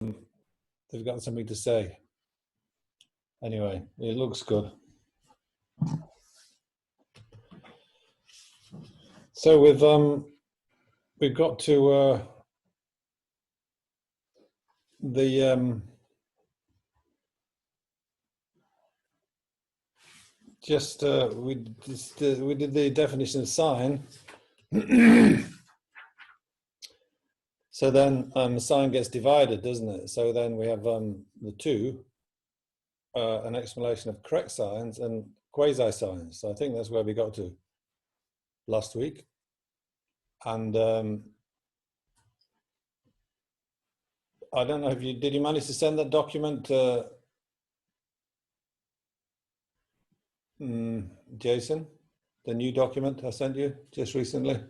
they've got something to say. Anyway, it looks good. So we've got to we did the definition of sign. So then the sign gets divided, doesn't it? So then we have the two, an explanation of correct signs and quasi-signs. So I think that's where we got to last week. And I don't know if did you manage to send that document, Jason? The new document I sent you just recently?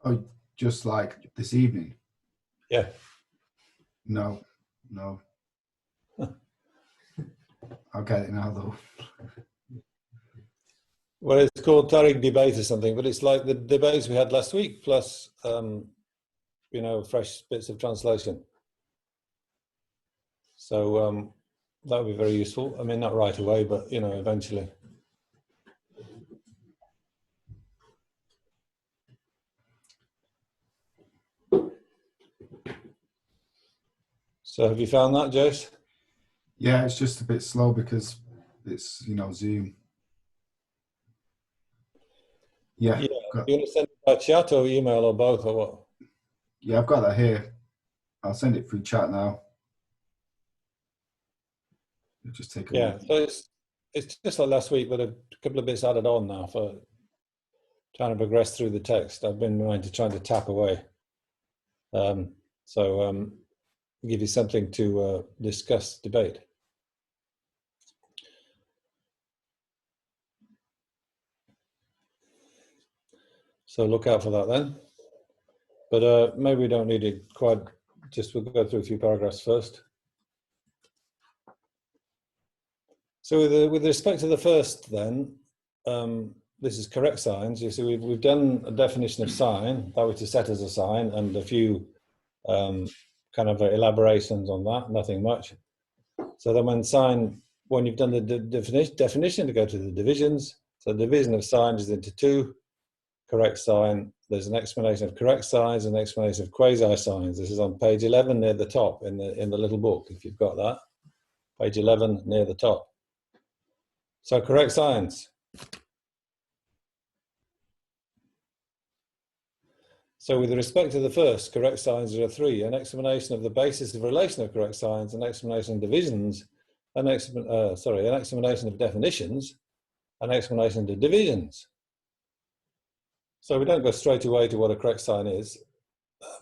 Oh, just like this evening? Yeah. No. I'll get it now though. Well, it's called Tariq debate or something, but it's like the debates we had last week, plus, you know, fresh bits of translation. So that would be very useful. I mean, not right away, but, you know, eventually. So have you found that, Jace? Yeah, it's just a bit slow because it's, you know, Zoom. Yeah. You want to send it by chat or email or both or what? Yeah, I've got that here. I'll send it through chat now. It'll just take a minute. So it's just like last week, but a couple of bits added on now for trying to progress through the text. I've been trying to tap away. Give you something to discuss, debate. So look out for that then. But maybe we don't need it quite, just we'll go through a few paragraphs first. So with respect to the first then, this is correct signs. You see, we've done a definition of sign, that which is set as a sign, and a few kind of elaborations on that, nothing much. So then when you've done the definition to go to the divisions, so the division of signs is into two. Correct sign, there's an explanation of correct signs and an explanation of quasi-signs. This is on page 11 near the top in the little book, if you've got that. Page 11 near the top. So correct signs. So with respect to the first, correct signs there are three: an explanation of the basis of relation of correct signs, an explanation of divisions, an explanation of definitions, an explanation of divisions. So we don't go straight away to what a correct sign is.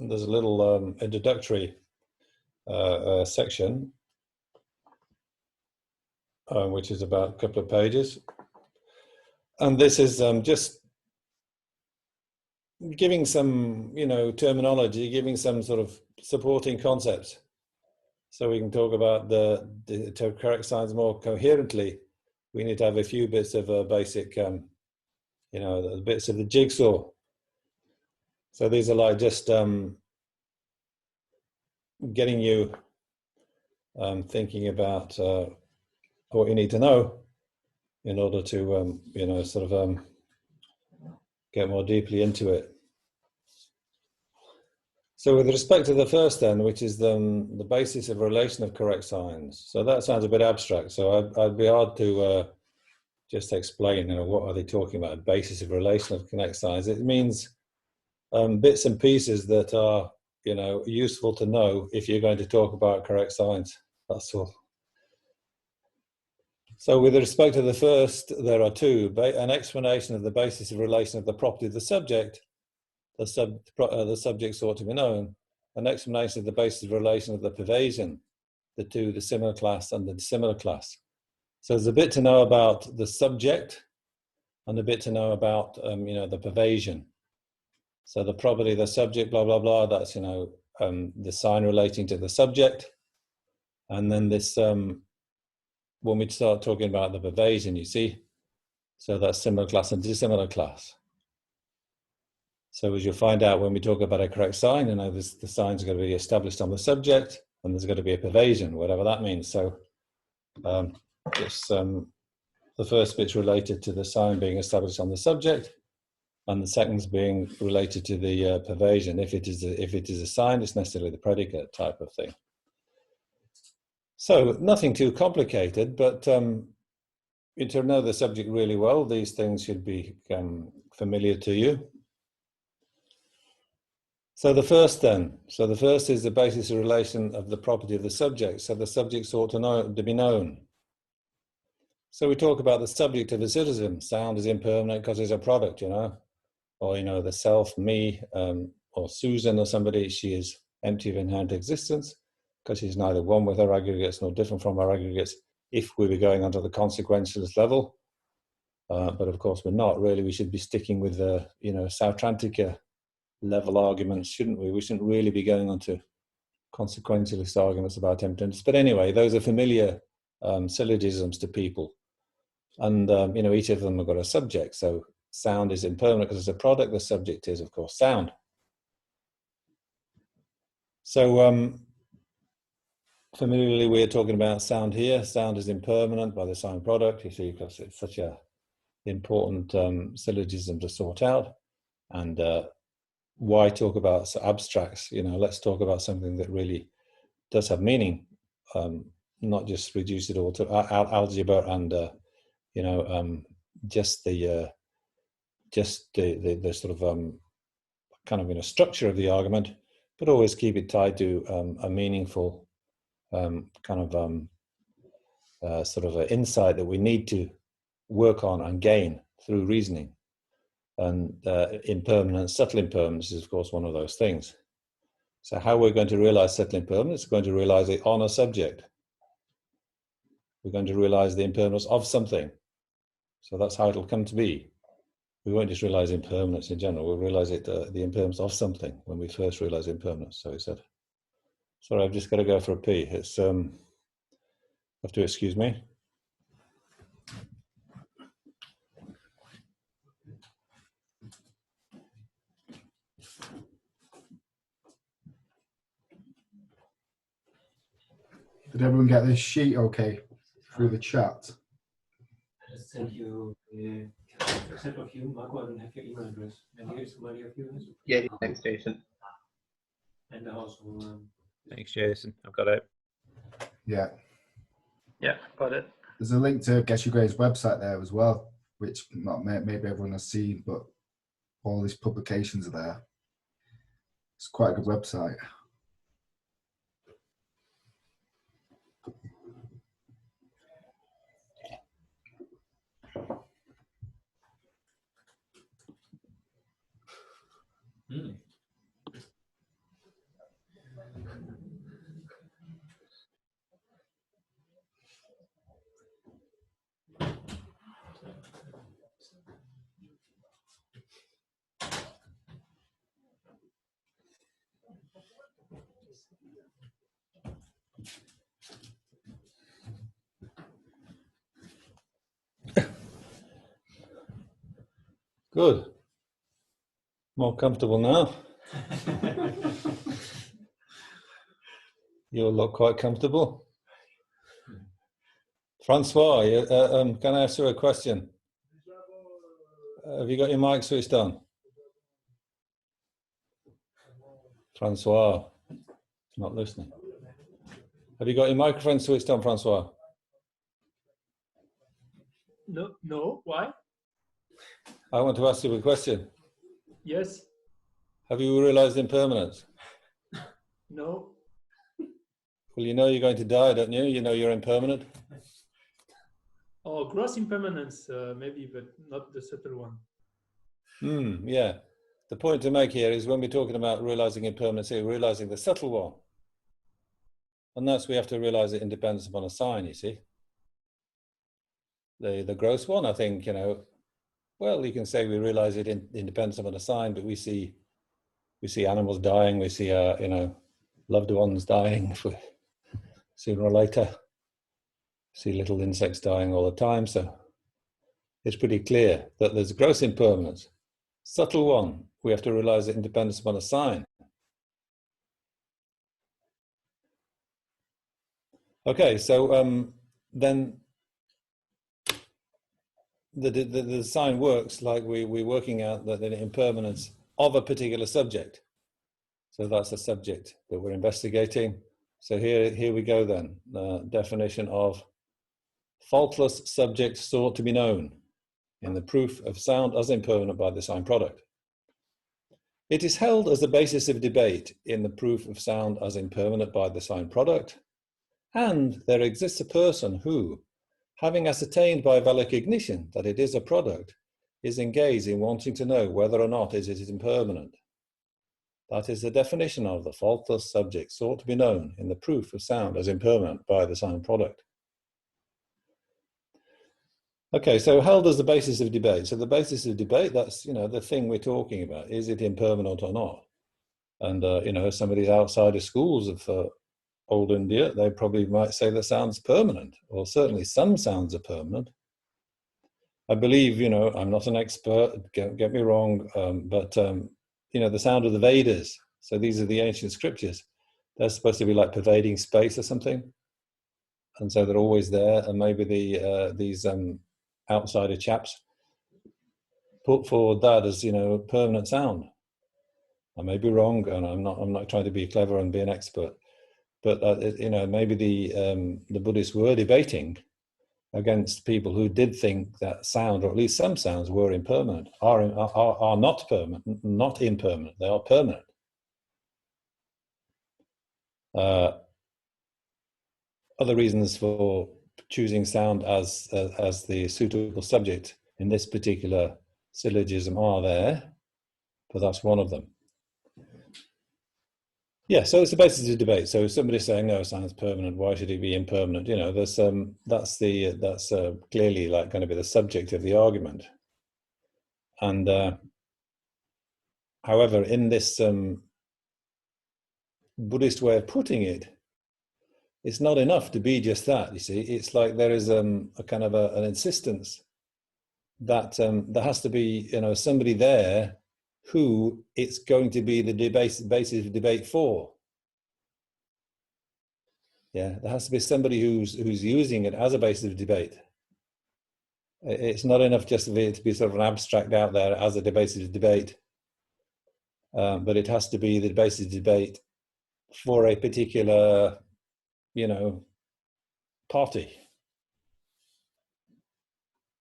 There's a little introductory section, which is about a couple of pages. And this is just giving some, you know, terminology, giving some sort of supporting concepts. So we can talk about the correct signs more coherently. We need to have a few bits of basic, you know, the bits of the jigsaw. So these are like just getting you thinking about what you need to know in order to, you know, sort of get more deeply into it. So with respect to the first then, which is the basis of relation of correct signs. So that sounds a bit abstract. So I'd be hard to just explain, you know, what are they talking about, basis of relation of correct signs. It means bits and pieces that are, you know, useful to know if you're going to talk about correct signs. That's all. So with respect to the first, there are two: an explanation of the basis of relation of the property of the subject. The subjects ought to be known. An explanation of the basis of relation of the pervasion, the similar class and the dissimilar class. So there's a bit to know about the subject and a bit to know about, you know, the pervasion. So the property of the subject, blah, blah, blah, that's, you know, the sign relating to the subject. And then this, when we start talking about the pervasion, you see, so that's similar class and dissimilar class. So as you'll find out when we talk about a correct sign, the sign's going to be established on the subject, and there's going to be a pervasion, whatever that means. So the first bit's related to the sign being established on the subject, and the second's being related to the pervasion. If it is a sign, it's necessarily the predicate type of thing. So nothing too complicated, but to know the subject really well, these things should become familiar to you. So the first is the basis of relation of the property of the subject. So the subjects ought to be known. So we talk about the subject of a citizen. Sound is impermanent because it's a product, or the self, me, or Susan or somebody, she is empty of inherent existence because she's neither one with her aggregates nor different from her aggregates if we were going onto the consequentialist level. But of course we're not really. We should be sticking with the, Sautrantica level arguments, shouldn't we? We shouldn't really be going on to consequentialist arguments about impotence. But anyway, those are familiar syllogisms to people. And, each of them have got a subject. So sound is impermanent because it's a product. The subject is, of course, sound. So familiarly, we're talking about sound here. Sound is impermanent by the sign product, you see, because it's such an important syllogism to sort out. And why talk about abstracts? Let's talk about something that really does have meaning, not just reduce it all to algebra and just the sort of kind of structure of the argument, but always keep it tied to a meaningful kind of sort of an insight that we need to work on and gain through reasoning. And impermanence, subtle impermanence is, of course, one of those things. So how we're going to realize subtle impermanence is going to realize it on a subject. We're going to realize the impermanence of something. So that's how it'll come to be. We won't just realize impermanence in general. We'll realize it, the impermanence of something when we first realize impermanence. So he said, sorry, I've just got to go for a pee. It's, have to excuse me. Did everyone get this sheet okay through the chat? I just sent you a set of you, Marco. I don't have your email address. And here's somebody of yours. Yeah, thanks, Jason. And also, Thanks, Jason. I've got it. Yeah. Yeah, got it. There's a link to Guess Your Grade's website there as well, which maybe everyone has seen, but all these publications are there. It's quite a good website. Good. More comfortable now. You all look quite comfortable. Francois, can I ask you a question? Have you got your mic switched on? Francois, not listening. Have you got your microphone switched on, Francois? No. Why? I want to ask you a question. Yes. Have you realized impermanence? No. Well, you know you're going to die, don't you? You know you're impermanent. Oh, gross impermanence, maybe, but not the subtle one. Yeah. The point to make here is when we're talking about realizing impermanence, we're realizing the subtle one. And that's, we have to realize it in dependence upon a sign, you see. The gross one, I think, well, you can say we realize it in dependence upon a sign, but we see animals dying, we see loved ones dying sooner or later. See little insects dying all the time, so it's pretty clear that there's gross impermanence. Subtle one, we have to realize that it depends upon a sign. Okay, so then the sign works like we're working out that the impermanence of a particular subject. So that's the subject that we're investigating. So here we go then. Definition of faultless subject sought to be known in the proof of sound as impermanent by the sign product. It is held as the basis of debate in the proof of sound as impermanent by the sign product, and there exists a person who, having ascertained by valid cognition that it is a product, is engaged in wanting to know whether or not it is impermanent. That is the definition of the faultless subject sought to be known in the proof of sound as impermanent by the sign product. Okay, so held as the basis of debate. So the basis of debate, that's, the thing we're talking about. Is it impermanent or not? And, somebody's outside of schools of old India, they probably might say the sound's permanent, or certainly some sounds are permanent. I believe, I'm not an expert, get me wrong, but the sound of the Vedas, so these are the ancient scriptures, they're supposed to be like pervading space or something. And so they're always there, and maybe these outsider chaps put forward that as, permanent sound. I may be wrong, and I'm not trying to be clever and be an expert. But maybe the Buddhists were debating against people who did think that sound, or at least some sounds, were impermanent, are not permanent, not impermanent. They are permanent. Other reasons for choosing sound as the suitable subject in this particular syllogism are there, but that's one of them. Yeah, so it's the basis of debate. So if somebody's saying no, sound's permanent, why should it be impermanent? There's that's clearly like going to be the subject of the argument. And however, in this Buddhist way of putting it, it's not enough to be just that. You see, it's like there is a kind of an insistence that there has to be somebody there who it's going to be the basis of debate for. Yeah, there has to be somebody who's using it as a basis of debate. It's not enough just for it to be sort of an abstract out there as a basis of debate, but it has to be the basis of debate for a particular, party.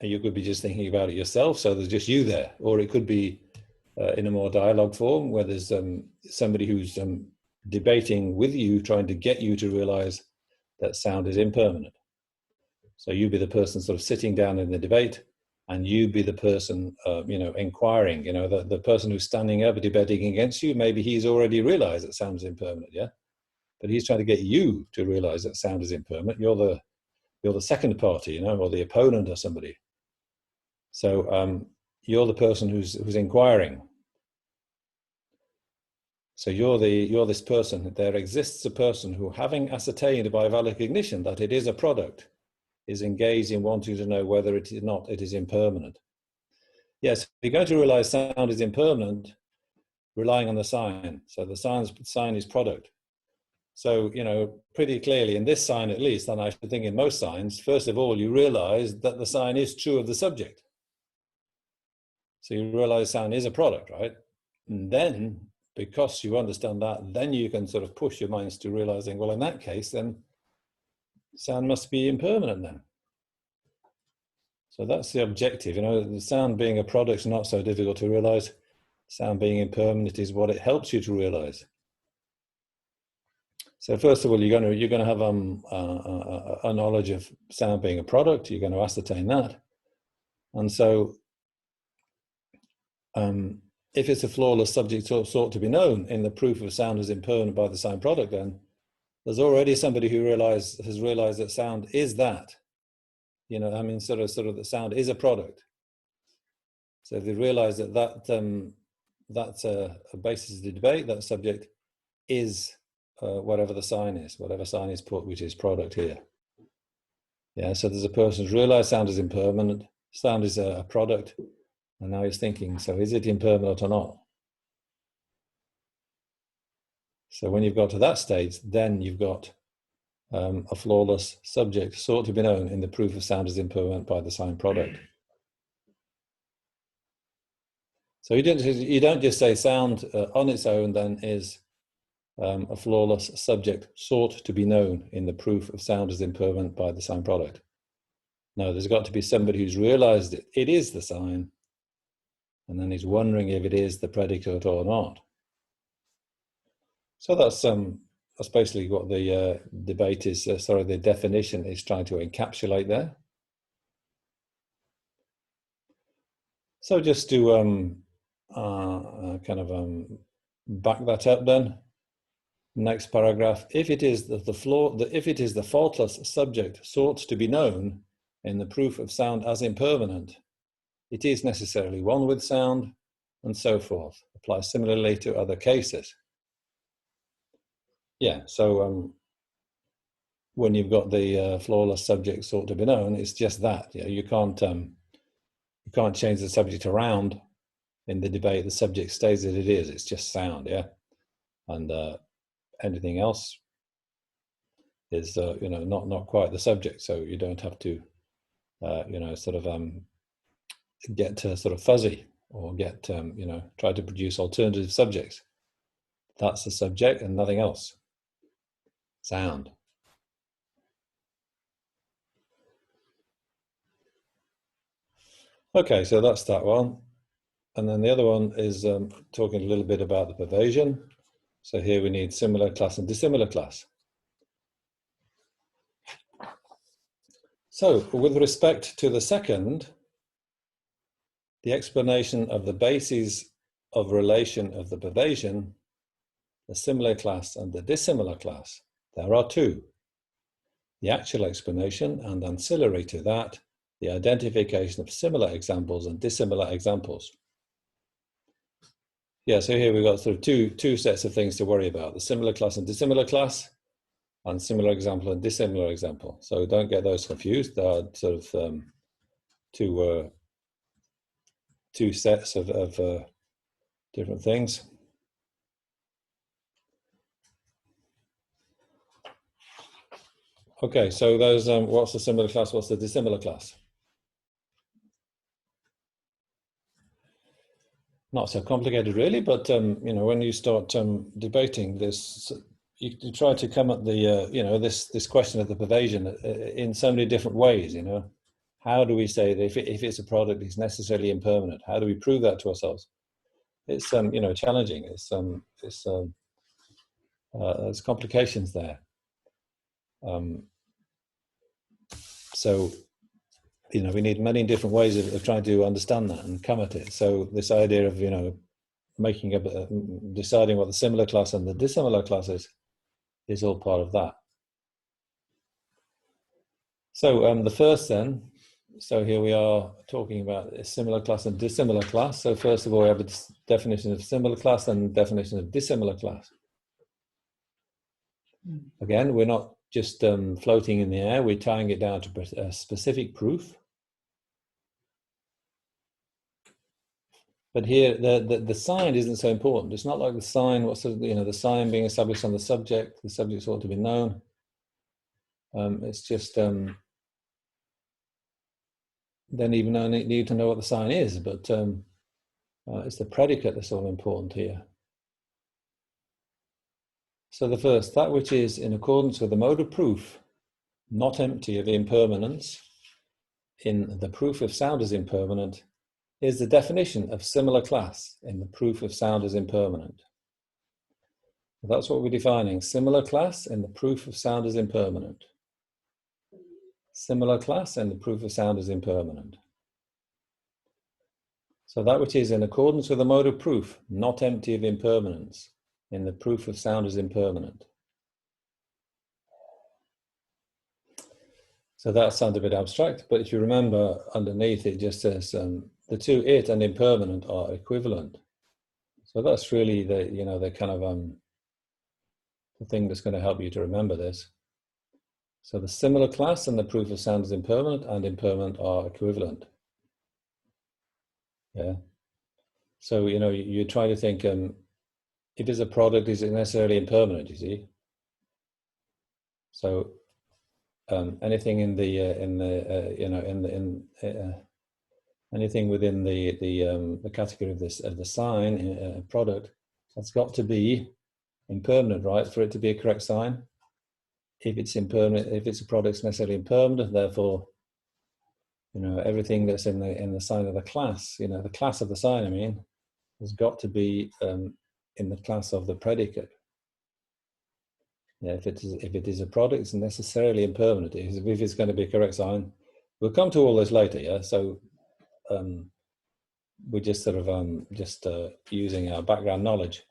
And you could be just thinking about it yourself, so there's just you there, or it could be in a more dialogue form where there's somebody who's debating with you, trying to get you to realize that sound is impermanent. So you be the person sort of sitting down in the debate, and you be the person, inquiring. The person who's standing up debating against you, maybe he's already realized that sound is impermanent, yeah? But he's trying to get you to realize that sound is impermanent. You're the second party, or the opponent or somebody. So you're the person who's inquiring. So you're this person. There exists a person who, having ascertained by valid cognition that it is a product, is engaged in wanting to know whether it is impermanent. Yes, you're going to realize sound is impermanent, relying on the sign. So the sign is product. So, pretty clearly in this sign at least, and I should think in most signs, first of all, you realize that the sign is true of the subject. So you realize sound is a product, right? And then, because you understand that, then you can sort of push your minds to realizing, well, in that case, then sound must be impermanent then. So that's the objective. The sound being a product is not so difficult to realize. Sound being impermanent is what it helps you to realize. So first of all, you're going to have a knowledge of sound being a product. You're going to ascertain that, and so if it's a flawless subject sought to be known in the proof of sound as impermanent by the sign product, then there's already somebody who has realized that sound is that. Sort of that sound is a product. So if they realize that's a basis of the debate, that subject is whatever the sign is, whatever sign is put, which is product here. Yeah, so there's a person who's realized sound is impermanent, sound is a product, and now he's thinking, so is it impermanent or not? So when you've got to that stage, then you've got a flawless subject sought to be known in the proof of sound as impermanent by the sign product. So you don't just say sound on its own then is a flawless subject sought to be known in the proof of sound as impermanent by the sign product. No, there's got to be somebody who's realized it is the sign, and then he's wondering if it is the predicate or not. So that's basically what the debate is, the definition is trying to encapsulate there. So just to back that up then, next paragraph, if it is the faultless subject sought to be known in the proof of sound as impermanent, it is necessarily one with sound, and so forth. Applies similarly to other cases. Yeah, so when you've got the flawless subject sought to be known, it's just that. Yeah, you can't change the subject around in the debate. The subject stays as it is. It's just sound. Yeah, and anything else is not quite the subject. So you don't have to get sort of fuzzy or get try to produce alternative subjects. That's the subject and nothing else. Sound. Okay, so that's that one. And then the other one is talking a little bit about the pervasion. So here we need similar class and dissimilar class. So with respect to the second, the explanation of the bases of relation of the pervasion, the similar class and the dissimilar class, there are two. The actual explanation, and ancillary to that, the identification of similar examples and dissimilar examples. Yeah, so here we've got sort of two sets of things to worry about, the similar class and dissimilar class, and similar example and dissimilar example. So don't get those confused. There are sort of two sets of different things. Okay, so those what's the similar class, what's the dissimilar class? Not so complicated really, but when you start debating this, you try to come at the this question of the pervasion in so many different ways. How do we say that if it's a product, it's necessarily impermanent? How do we prove that to ourselves? It's challenging. There's complications there. So we need many different ways of trying to understand that and come at it. So this idea of deciding what the similar class and the dissimilar class is all part of that. So the first then, so here we are talking about a similar class and dissimilar class. So first of all, we have a definition of similar class and definition of dissimilar class. Again, we're not just floating in the air, we're tying it down to a specific proof. But here, the sign isn't so important. It's not like the sign, the sign being established on the subject ought to be known. It's just, then even need to know what the sign is, but it's the predicate that's all important here. So the first, that which is in accordance with the mode of proof, not empty of impermanence, in the proof of sound as impermanent, is the definition of similar class in the proof of sound as impermanent. That's what we're defining, similar class in the proof of sound as impermanent. Similar class in the proof of sound as impermanent. So that which is in accordance with the mode of proof, not empty of impermanence, in the proof of sound as impermanent. So that sounds a bit abstract, but if you remember underneath it just says the two, it and impermanent, are equivalent. So that's really the kind of the thing that's going to help you to remember this. So the similar class and the proof of sound as impermanent and impermanent are equivalent. Yeah. So you try to think if it's a product, is it necessarily impermanent? You see. So anything in the anything within the category of the sign product, that's got to be impermanent, right, for it to be a correct sign. If it's impermanent, if it's a product, it's necessarily impermanent. Therefore, everything that's in the sign of the class, the class of the sign, I mean, has got to be in the class of the predicate. Yeah, if it is a product, it's necessarily impermanent. If it's going to be a correct sign, we'll come to all this later. Yeah, so we're just sort of using our background knowledge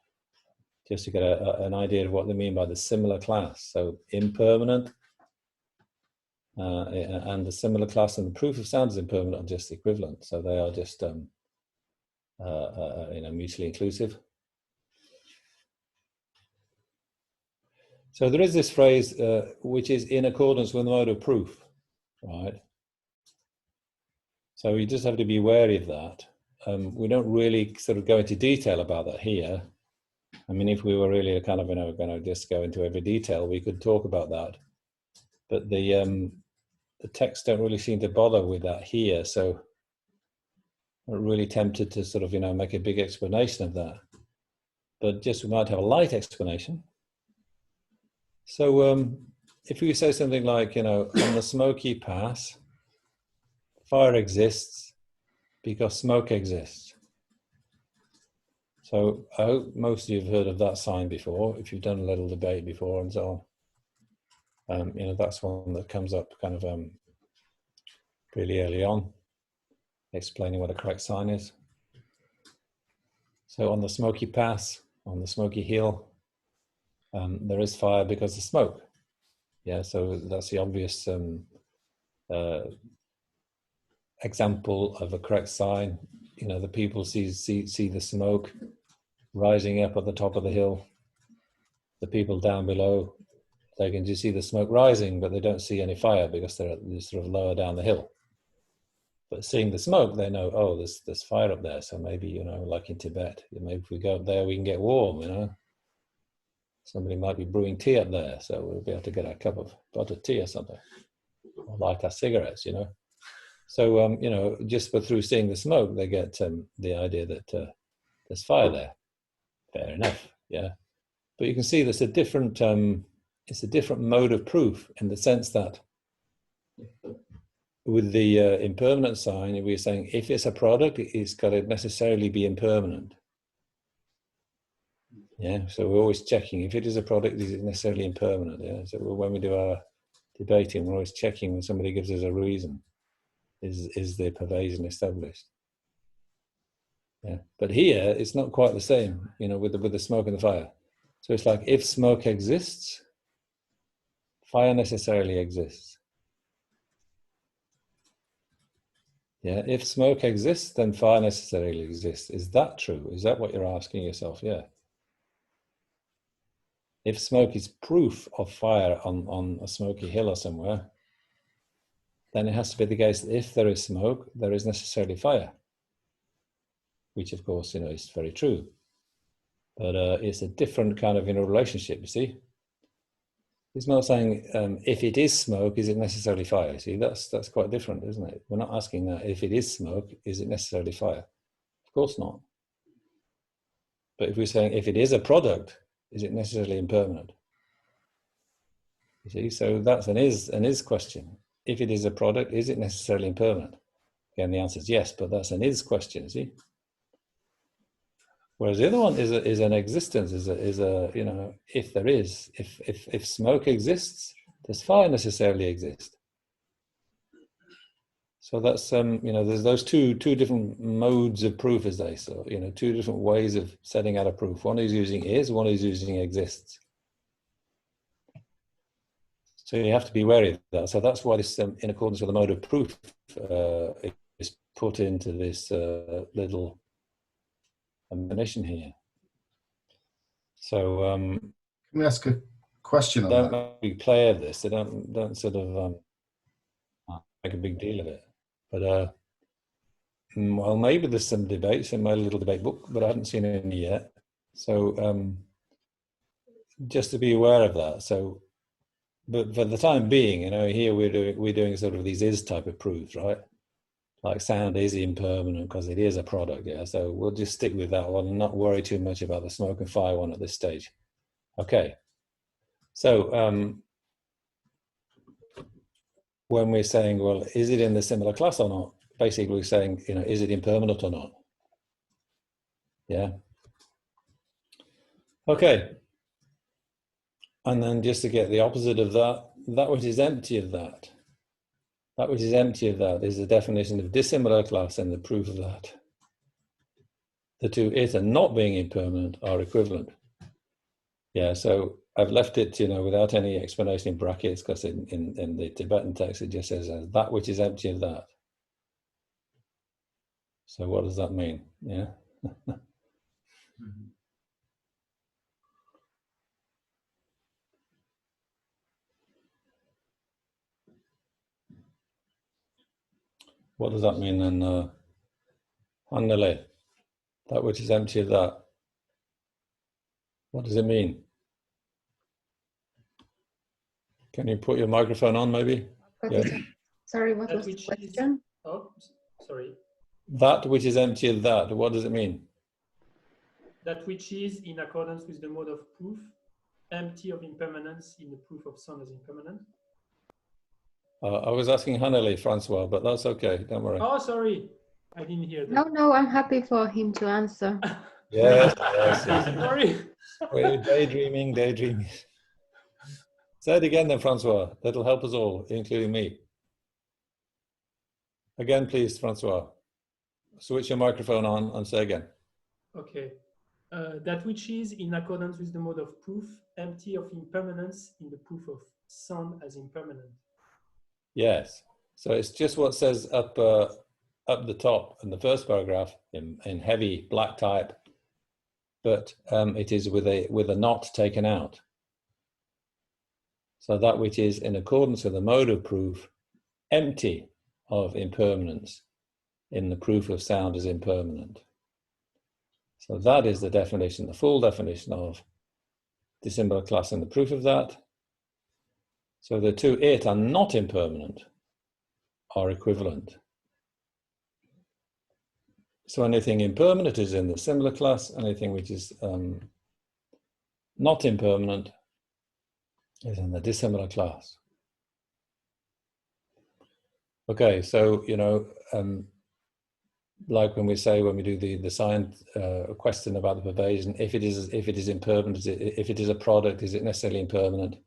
just to get an idea of what they mean by the similar class. So impermanent and the similar class and the proof of sound is impermanent are just equivalent. So they are just mutually inclusive. So there is this phrase which is in accordance with the mode of proof, right? So you just have to be wary of that. We don't really sort of go into detail about that here. I mean, if we were really kind of going to just go into every detail, we could talk about that. But the texts don't really seem to bother with that here. So I'm really tempted to sort of make a big explanation of that. But just we might have a light explanation. So if we say something like, on the smoky pass, fire exists because smoke exists. So I hope most of you have heard of that sign before, if you've done a little debate before and so on. That's one that comes up kind of really early on, explaining what a correct sign is. So on the smoky pass, on the smoky hill, there is fire because of smoke. Yeah, so that's the obvious example of a correct sign. The people see the smoke rising up at the top of the hill. The people down below, they can just see the smoke rising, but they don't see any fire because they're sort of lower down the hill. But seeing the smoke, they know, oh, there's fire up there. So maybe, like in Tibet, maybe if we go up there, we can get warm, Somebody might be brewing tea up there, so we'll be able to get a cup of buttered tea or something, or light our cigarettes, So, just through seeing the smoke, they get the idea that there's fire there. Fair enough, yeah. But you can see there's a different, it's a different mode of proof in the sense that with the impermanent sign, we're saying if it's a product, it's got to necessarily be impermanent. Yeah, so we're always checking if it is a product, is it necessarily impermanent? Yeah, so when we do our debating, we're always checking when somebody gives us a reason. Is the pervasion established? Yeah, but here it's not quite the same, with the smoke and the fire. So it's like if smoke exists, fire necessarily exists. Yeah, if smoke exists, then fire necessarily exists. Is that true? Is that what you're asking yourself? Yeah. If smoke is proof of fire on a smoky hill or somewhere, then it has to be the case that if there is smoke, there is necessarily fire, which of course, is very true. But it's a different kind of relationship, you see. It's not saying if it is smoke, is it necessarily fire? See, that's quite different, isn't it? We're not asking that if it is smoke, is it necessarily fire? Of course not. But if we're saying if it is a product, is it necessarily impermanent? You see, so that's an is question. If it is a product, is it necessarily impermanent? Again, the answer is yes, but that's an is question, see? Whereas the other one is an existence, is a if there is, if smoke exists, does fire necessarily exist? So that's there's those two different modes of proof, as they say, two different ways of setting out a proof. One is using is, one is using exists. So you have to be wary of that. So that's why this, in accordance with the mode of proof, is put into this little definition here. So Can we ask a question on that? don't be play of this. They don't sort of make a big deal of it. But well, maybe there's some debates in my little debate book, but I haven't seen any yet. So just to be aware of that. So, but for the time being, you know, here we're doing sort of these is type of proofs, right? Like sound is impermanent because it is a product, yeah. So we'll just stick with that one and not worry too much about the smoke and fire one at this stage. Okay. So when we're saying, well, is it in the similar class or not? Basically, we're saying, you know, is it impermanent or not? Yeah. Okay. And then just to get the opposite of that, that which is empty of that. That which is empty of that is the definition of dissimilar class and the proof of that. The two, it and not being impermanent, are equivalent. Yeah, so I've left it, you know, without any explanation in brackets, because in the Tibetan text it just says that which is empty of that. So what does that mean? Yeah. What does that mean then, Anneli? That which is empty of that. What does it mean? Can you put your microphone on, maybe? Yes. Sorry, what That was the which is- question? Oh, sorry. That which is empty of that, what does it mean? That which is in accordance with the mode of proof, empty of impermanence in the proof of sound as impermanent. I was asking Hanneli, Francois, but that's okay, don't worry. Oh, sorry. I didn't hear No, that. no, I'm happy for him to answer. Yes, yes, yes. Sorry. We're daydreaming. Say it again then, Francois. That'll help us all, including me. Again, please, Francois. Switch your microphone on and say again. Okay. That which is in accordance with the mode of proof, empty of impermanence in the proof of sound as impermanent. Yes. So it's just what says up the top in the first paragraph in heavy black type, but it is with a not taken out. So that which is in accordance with the mode of proof, empty of impermanence in the proof of sound as impermanent. So that is the definition, the full definition of dissimilar class and the proof of that. So the two it are not impermanent are equivalent. So anything impermanent is in the similar class, anything which is not impermanent is in the dissimilar class. Okay, so, you know, like when we do the sign question about the pervasion, if it is impermanent, if it is a product, is it necessarily impermanent?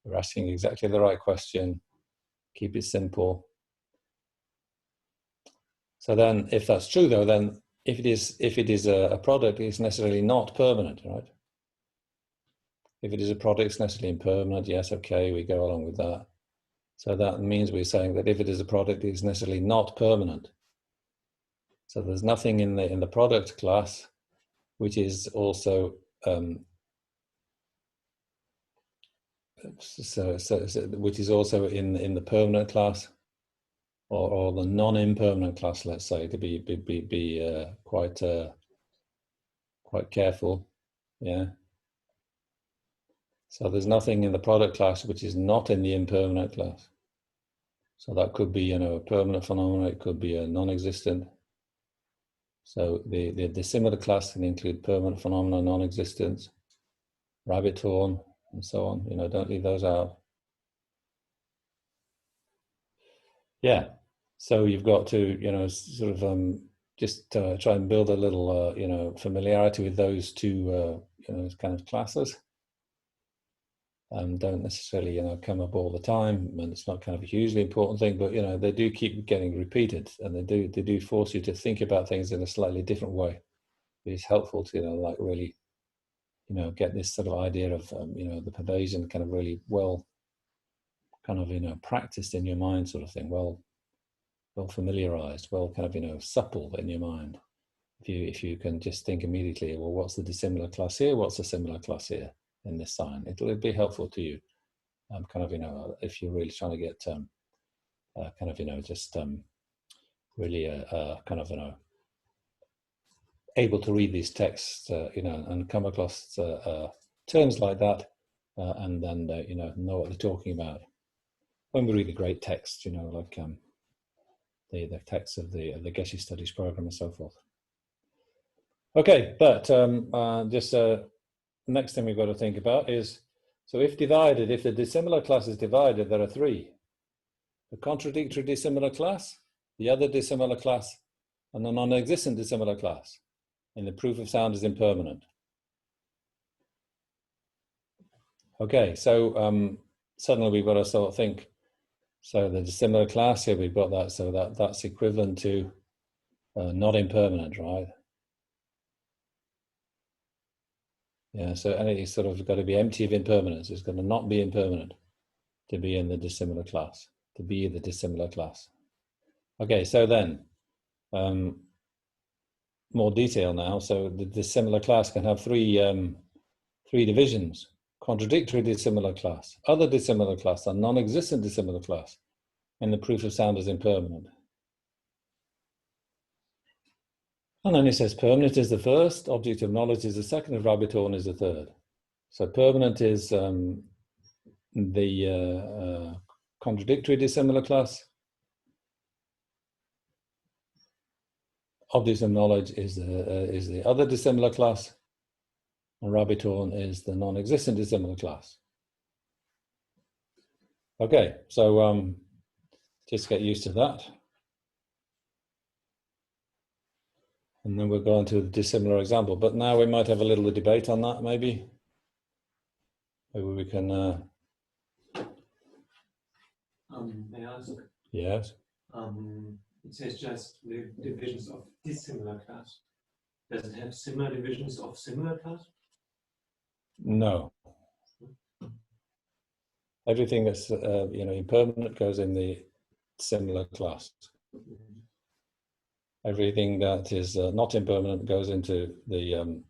We're asking exactly the right question. Keep it simple. So then, if that's true, though, then if it is a product, it's necessarily not permanent, right? If it is a product, it's necessarily impermanent. Yes, okay, we go along with that. So that means we're saying that if it is a product, it's necessarily not permanent. So there's nothing in the product class which is also which is also in the permanent class or the non-impermanent class. Let's say, to be quite careful. Yeah. So there's nothing in the product class which is not in the impermanent class. So that could be, you know, a permanent phenomenon. It could be a non-existent. So the dissimilar class can include permanent phenomena, non-existence, rabbit horn, and so on. You know, don't leave those out. Yeah. So you've got to, you know, sort of just try and build a little, you know, familiarity with those two, you know, kind of classes. Don't necessarily, you know, come up all the time, and it's not kind of a hugely important thing, but, you know, they do keep getting repeated, and they do force you to think about things in a slightly different way. It's helpful to, you know, like really, you know, get this sort of idea of, you know, the pervasion kind of really well, kind of, you know, practiced in your mind, sort of thing, well familiarized, well kind of, you know, supple in your mind. If you can just think immediately, well, what's the dissimilar class here? What's the similar class here in this sign? It'll be helpful to you, kind of, you know, if you're really trying to get kind of, you know, just really kind of, you know, able to read these texts, you know, and come across terms like that, and then you know what they're talking about. When we read a great text, you know, like the text of the Geshe Studies program and so forth. Okay, but just next thing we've got to think about is, so if divided, if the dissimilar class is divided, there are three: the contradictory dissimilar class, the other dissimilar class, and the non-existent dissimilar class. And the proof of sound is impermanent. Okay, so suddenly we've got to sort of think, so the dissimilar class here, we've got that, so that's equivalent to not impermanent, right? Yeah, so anything sort of got to be empty of impermanence. It's going to not be impermanent to be in the dissimilar class, to be the dissimilar class. Okay, so then, more detail now. So the dissimilar class can have three divisions: contradictory dissimilar class, other dissimilar class, and non-existent dissimilar class. And the proof of sound is impermanent. And then it says permanent is the first, object of knowledge is the second, and rabbit horn is the third. So permanent is the contradictory dissimilar class. Object of knowledge is the other dissimilar class, and rabbit horn is the non-existent dissimilar class. Okay, so just get used to that. And then we'll go on to a dissimilar example. But now we might have a little debate on that, maybe. Maybe we can... May I ask? Yes. It says just the divisions of dissimilar class. Does it have similar divisions of similar class? No. Everything that's you know, impermanent goes in the similar class. Everything that is not impermanent goes into the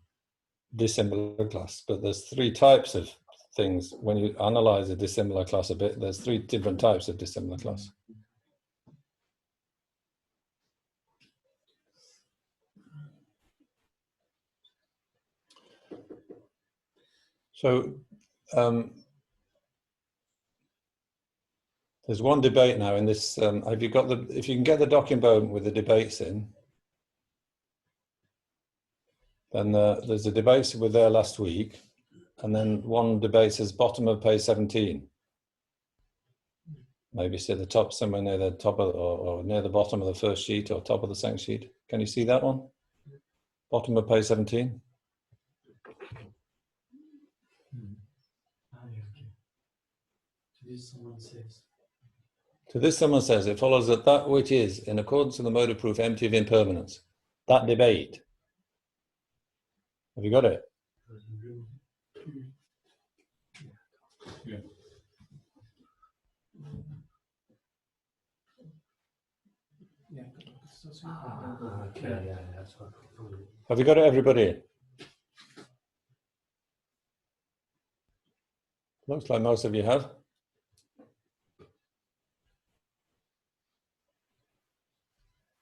dissimilar class. But there's three types of things. When you analyze a dissimilar class a bit, there's three different types of dissimilar class. So there's one debate now in this. Have you got the? If you can get the document with the debates in, then there's a debate that were there last week, and then one debate says bottom of page 17. Maybe it's at the top, somewhere near the top of, or near the bottom of the first sheet, or top of the second sheet. Can you see that one? Bottom of page 17. To this someone says, it follows that that which is, in accordance with the mode of proof, empty of impermanence. That debate. Have you got it? Yeah. Okay, yeah, that's what. Have you got it, everybody? Looks like most of you have.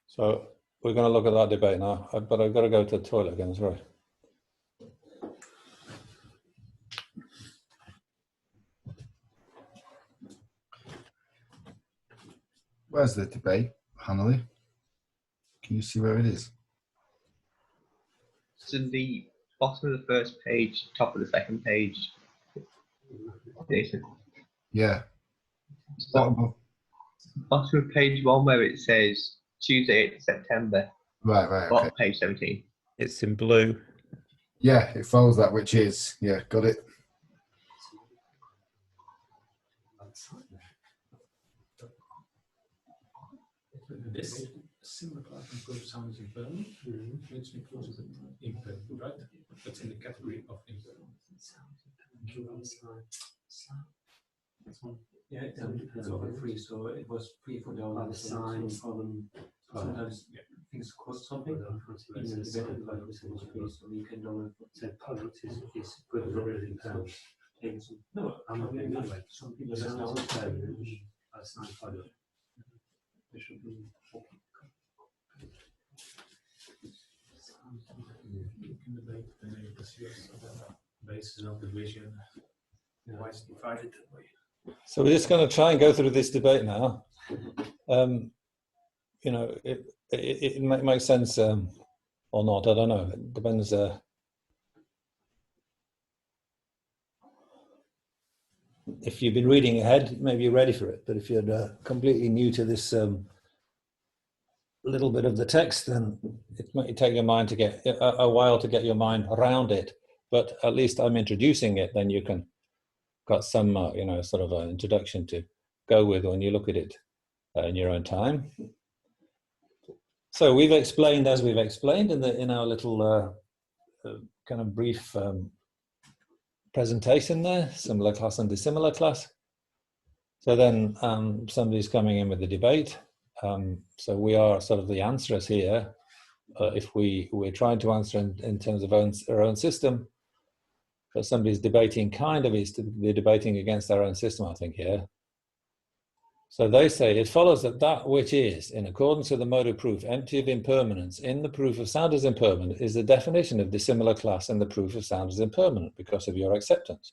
So we're going to look at that debate now, but I've got to go to the toilet again, sorry. Where's the debate, Hanley? Can you see where it is? It's in the bottom of the first page, top of the second page. Jason. Yeah. So, bottom of page 1 where it says Tuesday, 8th September. Right, okay. Bottom of page 17. It's in blue. Yeah, it follows that, which is, yeah, got it. This similar class and proof sound is impermanent, which includes impermanent, right? That's in the category of impermanent. Yeah, it's over free, so it was free for the sign problem. Sometimes things cost something. In the debate, like this was free, so you can download. So product is equivalent in pounds. No, I'm not doing that. Like some people just now that's not product. There should be You can debate the basis of division. Why it's divided that way. So we're just going to try and go through this debate now. You know, it makes sense or not. I don't know. It depends. If you've been reading ahead, maybe you're ready for it. But if you're completely new to this little bit of the text, then it might take your mind to get a while to get your mind around it. But at least I'm introducing it. Then you can got some, you know, sort of an introduction to go with when you look at it in your own time. So we've explained, as we've explained in our little kind of brief presentation there, similar class and dissimilar class. So then somebody's coming in with the debate. So we are sort of the answerers here. If we're trying to answer in terms of our own system, but somebody's debating they're debating against our own system, I think, here. So they say, it follows that which is, in accordance with the mode of proof, empty of impermanence, in the proof of sound as impermanent, is the definition of dissimilar class in the proof of sound as impermanent because of your acceptance.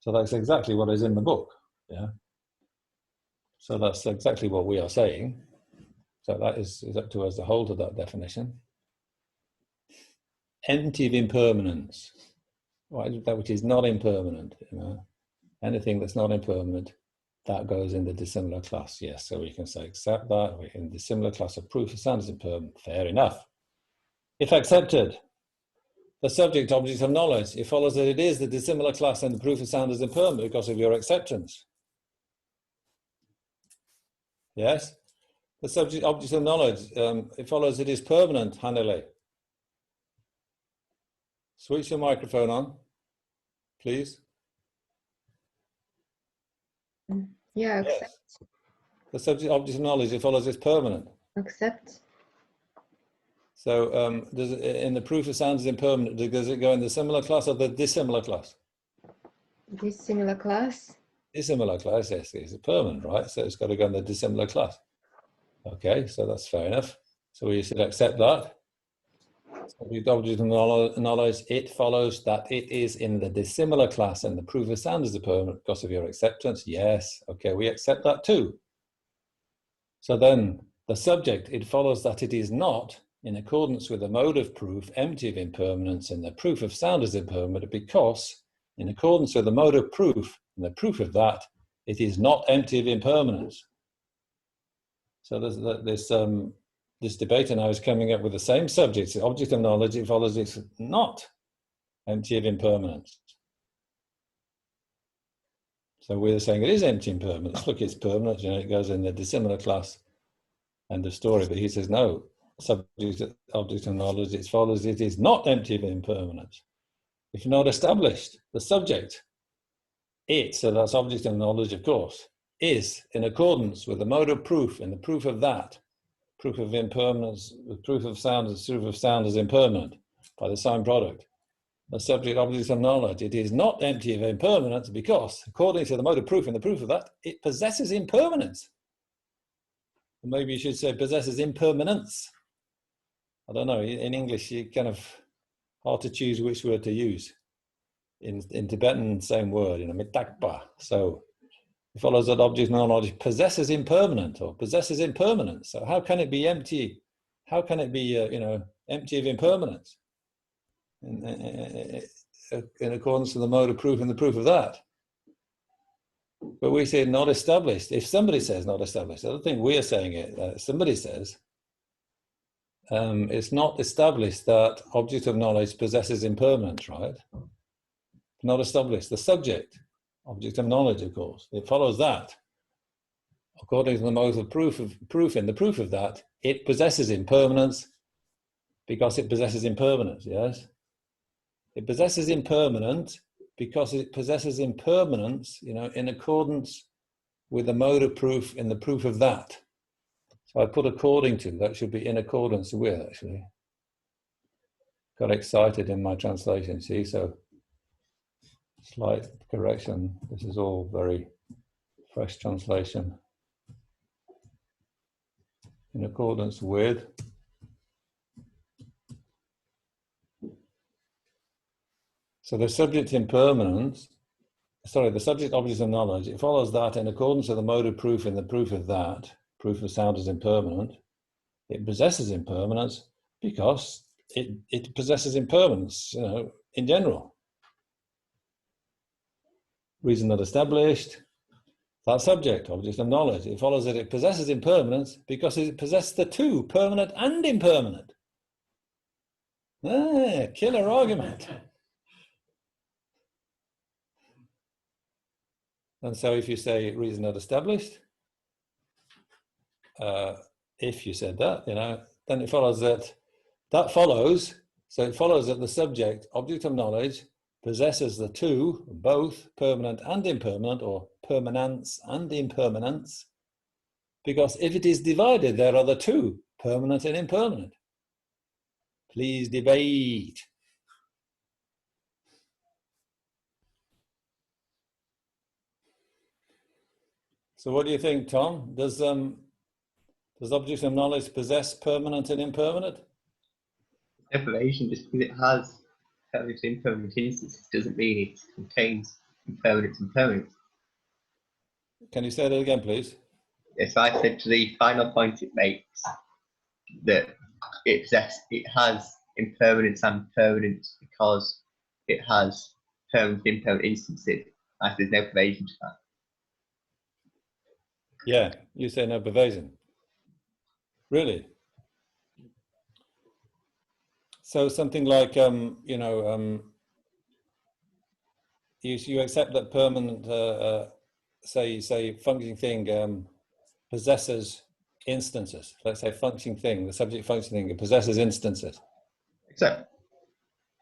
So that's exactly what is in the book. Yeah. So that's exactly what we are saying. So that is up to us to hold to that definition. Empty of impermanence. Right? That which is not impermanent, you know. Anything that's not impermanent, that goes in the dissimilar class. Yes, so we can say accept that. We're in the dissimilar class of proof of sound as impermanent. Fair enough. If accepted, the subject object of knowledge, it follows that it is the dissimilar class and the proof of sound as impermanent because of your acceptance. Yes? The subject object of knowledge, it follows it is permanent, Hannele. Switch your microphone on, please. Yeah, accept. Yes. The subject object of knowledge, it follows it's permanent. Accept. So does it, in the proof of sound is impermanent, does it go in the similar class or the dissimilar class? Dissimilar class. Dissimilar class, yes, it's permanent, right? So it's got to go in the dissimilar class. Okay, so that's fair enough. So we should accept that. Subject object of knowledge, it follows that it is in the dissimilar class and the proof of sound is permanent because of your acceptance. Yes, okay, we accept that too. So then the subject, it follows that it is not in accordance with the mode of proof empty of impermanence and the proof of sound is impermanent because in accordance with the mode of proof and the proof of that, it is not empty of impermanence. So there's this debater now is coming up with the same subject, the object of knowledge, it follows it's not empty of impermanence. So we're saying it is empty impermanence. Look, it's permanent, you know, it goes in the dissimilar class, end of story. But he says, no, subject, object of knowledge, it follows it is not empty of impermanence. If not established, the subject, it, so that's object of knowledge, of course, is in accordance with the mode of proof and the proof of that, proof of impermanence, the proof of sound is impermanent by the same product. The subject object of knowledge, it is not empty of impermanence because, according to the mode of proof and the proof of that, it possesses impermanence. Or maybe you should say possesses impermanence. I don't know, in English, you kind of hard to choose which word to use. In Tibetan, same word, you know, mitakpa. So it follows that object of knowledge possesses impermanent or possesses impermanence. So how can it be empty? How can it be, you know, empty of impermanence? In accordance with the mode of proof and the proof of that. But we say not established. If somebody says not established, I don't think we are saying it. Somebody says it's not established that object of knowledge possesses impermanence, right? Not established. The subject, object of knowledge, of course, it follows that. According to the mode of proof and the proof of that, it possesses impermanence because it possesses impermanence, yes? It possesses impermanence because it possesses impermanence, you know, in accordance with the mode of proof and the proof of that. So I put according to, that should be in accordance with, actually. Got excited in my translation, see, so slight correction. This is all very fresh translation. In accordance with So the subject impermanence, sorry, the subject object of knowledge, it follows that in accordance with the mode of proof in the proof of that, proof of sound is impermanent, it possesses impermanence because it possesses impermanence, you know, in general. Reason not established, that subject, object of knowledge, it follows that it possesses impermanence because it possesses the two, permanent and impermanent. Ah, killer argument. And so if you say reason not established, if you said that, you know, then it follows that follows, so it follows that the subject, object of knowledge, possesses the two, both permanent and impermanent, or permanence and impermanence, because if it is divided, there are the two, permanent and impermanent. Please debate. So what do you think, Tom? Does object of knowledge possess permanent and impermanent? Separation, just because it has permanent and impermanent instances doesn't mean it contains impermanence and permanence. Can you say that again, please? Yes, I said to the final point it makes that it has impermanence and permanence because it has permanent and impermanent instances. As there's no pervasion to that. Yeah, you say no pervasion. Really? So something like, you know, you accept that permanent, say functioning thing possesses instances. Let's say functioning thing, the subject functioning thing, possesses instances. Except.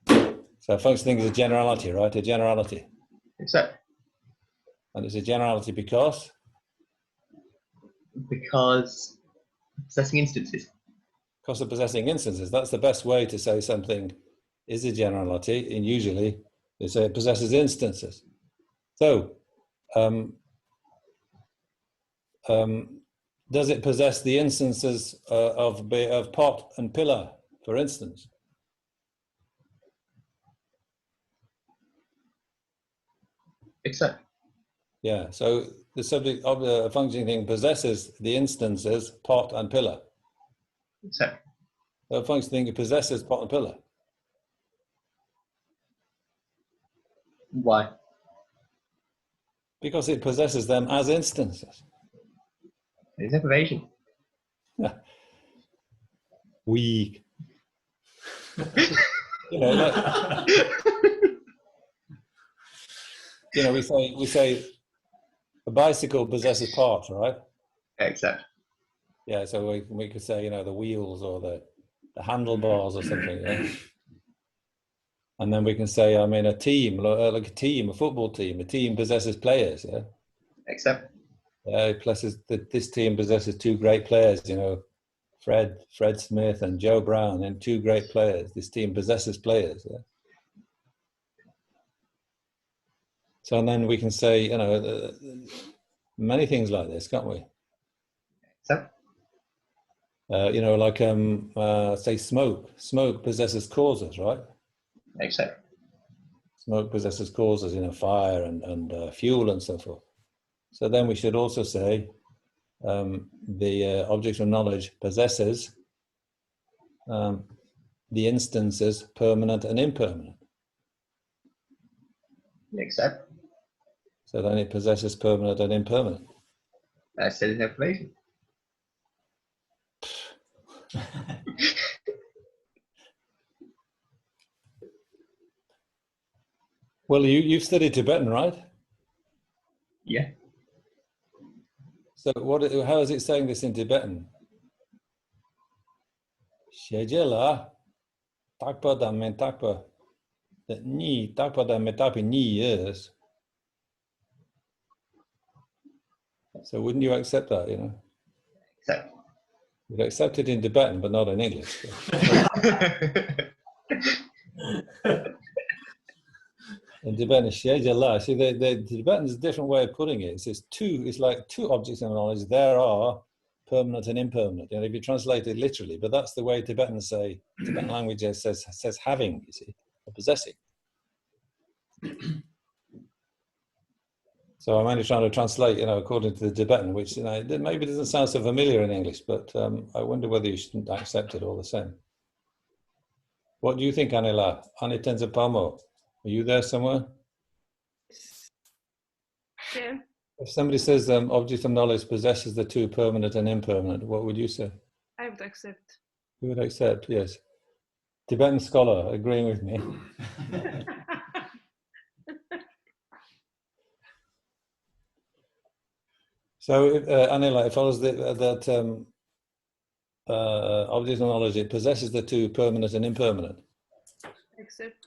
So functioning is a generality, right? A generality. Except. And it's a generality because? Because possessing instances. Because of possessing instances. That's the best way to say something is a generality, and usually you say it possesses instances. So, does it possess the instances of pot and pillar, for instance? Except. Yeah, so the subject of the functioning thing possesses the instances pot and pillar. Except. The functioning thing possesses pot and pillar. Why? Because it possesses them as instances. There's no pervasion. Weak. You know, like, you know, we say a bicycle possesses parts, right? Except. Yeah, so we could say, you know, the wheels or the handlebars or something, yeah? And then we can say, I mean, a team, like a team, a football team, a team possesses players, yeah? Except. This team possesses two great players, you know, Fred Smith and Joe Brown, and two great players. This team possesses players, yeah? So and then we can say, you know, many things like this, can't we? Except. You know, like say smoke. Smoke possesses causes, right? Except. Smoke possesses causes, you know, fire and fuel and so forth. So then we should also say the object of knowledge possesses the instances permanent and impermanent. Except. So then it possesses permanent and impermanent. I said there's no pervasion. Well, you've studied Tibetan, right? Yeah. So how is it saying this in Tibetan? Shejela takpa da mentakpa that ni takpa da metapi ni years. So wouldn't you accept that, you know? Except. You'd accept it in Tibetan, but not in English. In Tibetan, shejela. See, the Tibetan is a different way of putting it. It says it's like two objects of knowledge. There are permanent and impermanent. And if you translate it literally, but that's the way Tibetans say, Tibetan language says having, you see, or possessing. So I'm only trying to translate, according to the Tibetan, which, it maybe doesn't sound so familiar in English, but I wonder whether you shouldn't accept it all the same. What do you think, Anila? Anitenza Pamo, are you there somewhere? Yeah, If somebody says object of knowledge possesses the two permanent and impermanent, what would you say? I would accept. You would accept, yes. Tibetan scholar agreeing with me. So, Anila, it follows that object of knowledge, it possesses the two permanent and impermanent. Accept.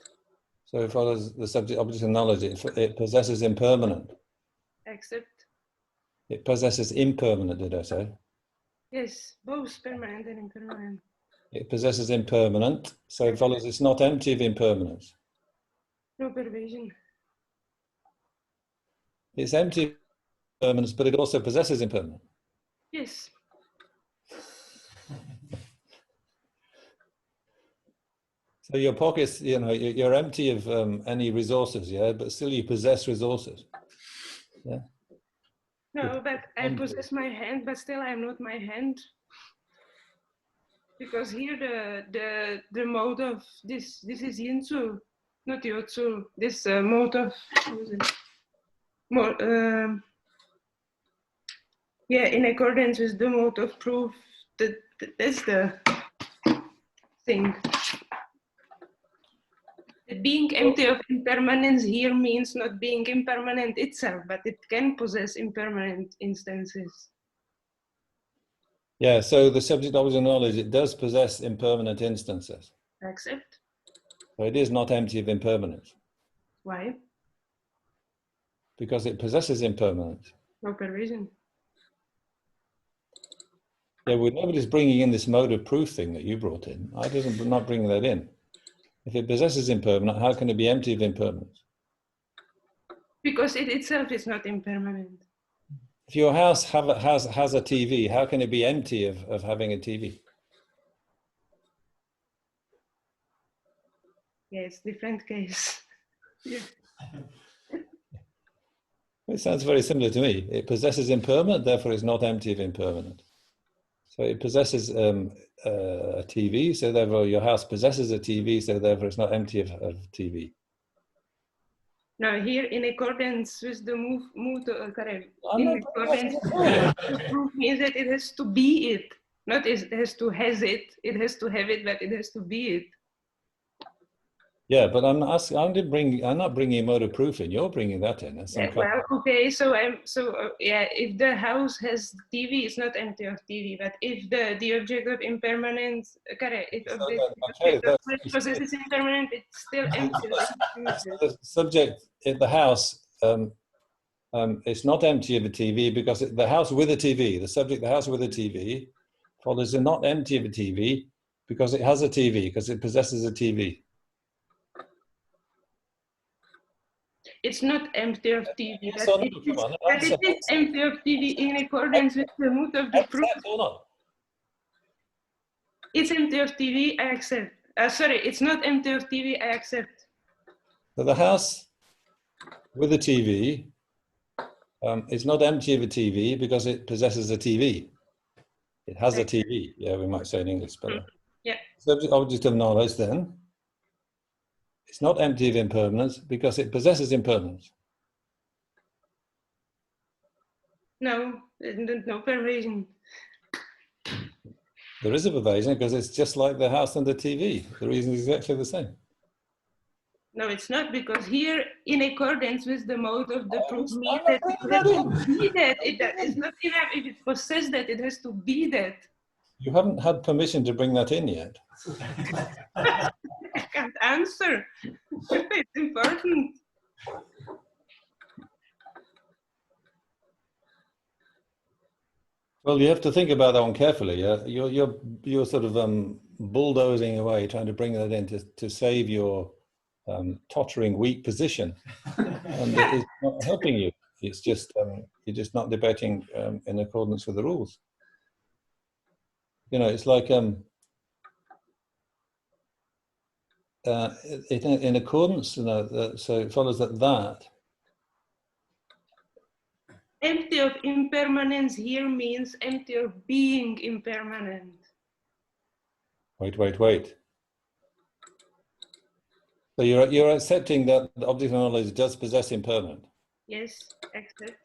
So it follows the subject object of knowledge, it possesses impermanent. Accept. It possesses impermanent, did I say? Yes, both permanent and impermanent. It possesses impermanent, so it follows it's not empty of impermanence. No pervasion. It's empty of impermanence, but it also possesses impermanence. Yes. So your pockets, you're empty of any resources, yeah, but still you possess resources. Yeah. No, but I empty. possess my hand, but still I am not my hand. Because here the mode of this is Yinzu, not Yotsu. This mode of yeah, in accordance with the mode of proof, that's the thing. Being empty of impermanence here means not being impermanent itself, but it can possess impermanent instances. Yeah, so the subject object of knowledge, it does possess impermanent instances. Accept. So it is not empty of impermanence. Why? Because it possesses impermanence. No pervasion. Yeah, well, nobody's bringing in this mode of proof thing that you brought in. I doesn't not bring that in. If it possesses impermanent, how can it be empty of impermanence? Because it itself is not impermanent. If your house has a TV, how can it be empty of having a TV? Yeah, it's different case. Yeah. It sounds very similar to me. It possesses impermanent, therefore it's not empty of impermanent. So it possesses a TV, so therefore your house possesses a TV, so therefore it's not empty of TV. Now here, in accordance with the mood, correct. I'm In not- accordance with the proof means that it has to be it, not it has to has it. It has to have it, but it has to be it. Yeah, but I'm not bringing a mode of proof in. You're bringing that in. Yeah, well, okay. So yeah. If the house has TV, it's not empty of TV. But if the object of impermanence, correct. If object possesses impermanent, it's still empty. The subject in the house, it's not empty of a TV because the house with a TV, the subject, the house with a TV, follows is not empty of a TV because it has a TV, because it possesses a TV. It's not empty of TV, Yes but or no? it Come on, but it is empty of TV in accordance with the mood of the proof. Accept or not? It's empty of TV, I accept. Sorry, it's not empty of TV, I accept. So the house with a TV is not empty of a TV because it possesses a TV. It has a TV. Yeah, we might say in English better. Yeah. Subject object of knowledge then. It's not empty of impermanence because it possesses impermanence. No, no pervasion. There is a pervasion because it's just like the house and the TV. The reason is exactly the same. No, it's not, because here, in accordance with the mode of the proof, means that it has to be that. It's not enough if it possesses that, it has to be that. You haven't had permission to bring that in yet. I can't answer. It's important. Well, you have to think about that one carefully. Yeah? You're sort of bulldozing away, trying to bring that in to save your tottering, weak position, and it's not helping you. It's just you're just not debating in accordance with the rules. It's like in accordance, so it follows that empty of impermanence here means empty of being impermanent. Wait. So you're accepting that the object of knowledge does possess impermanent. Yes, accept.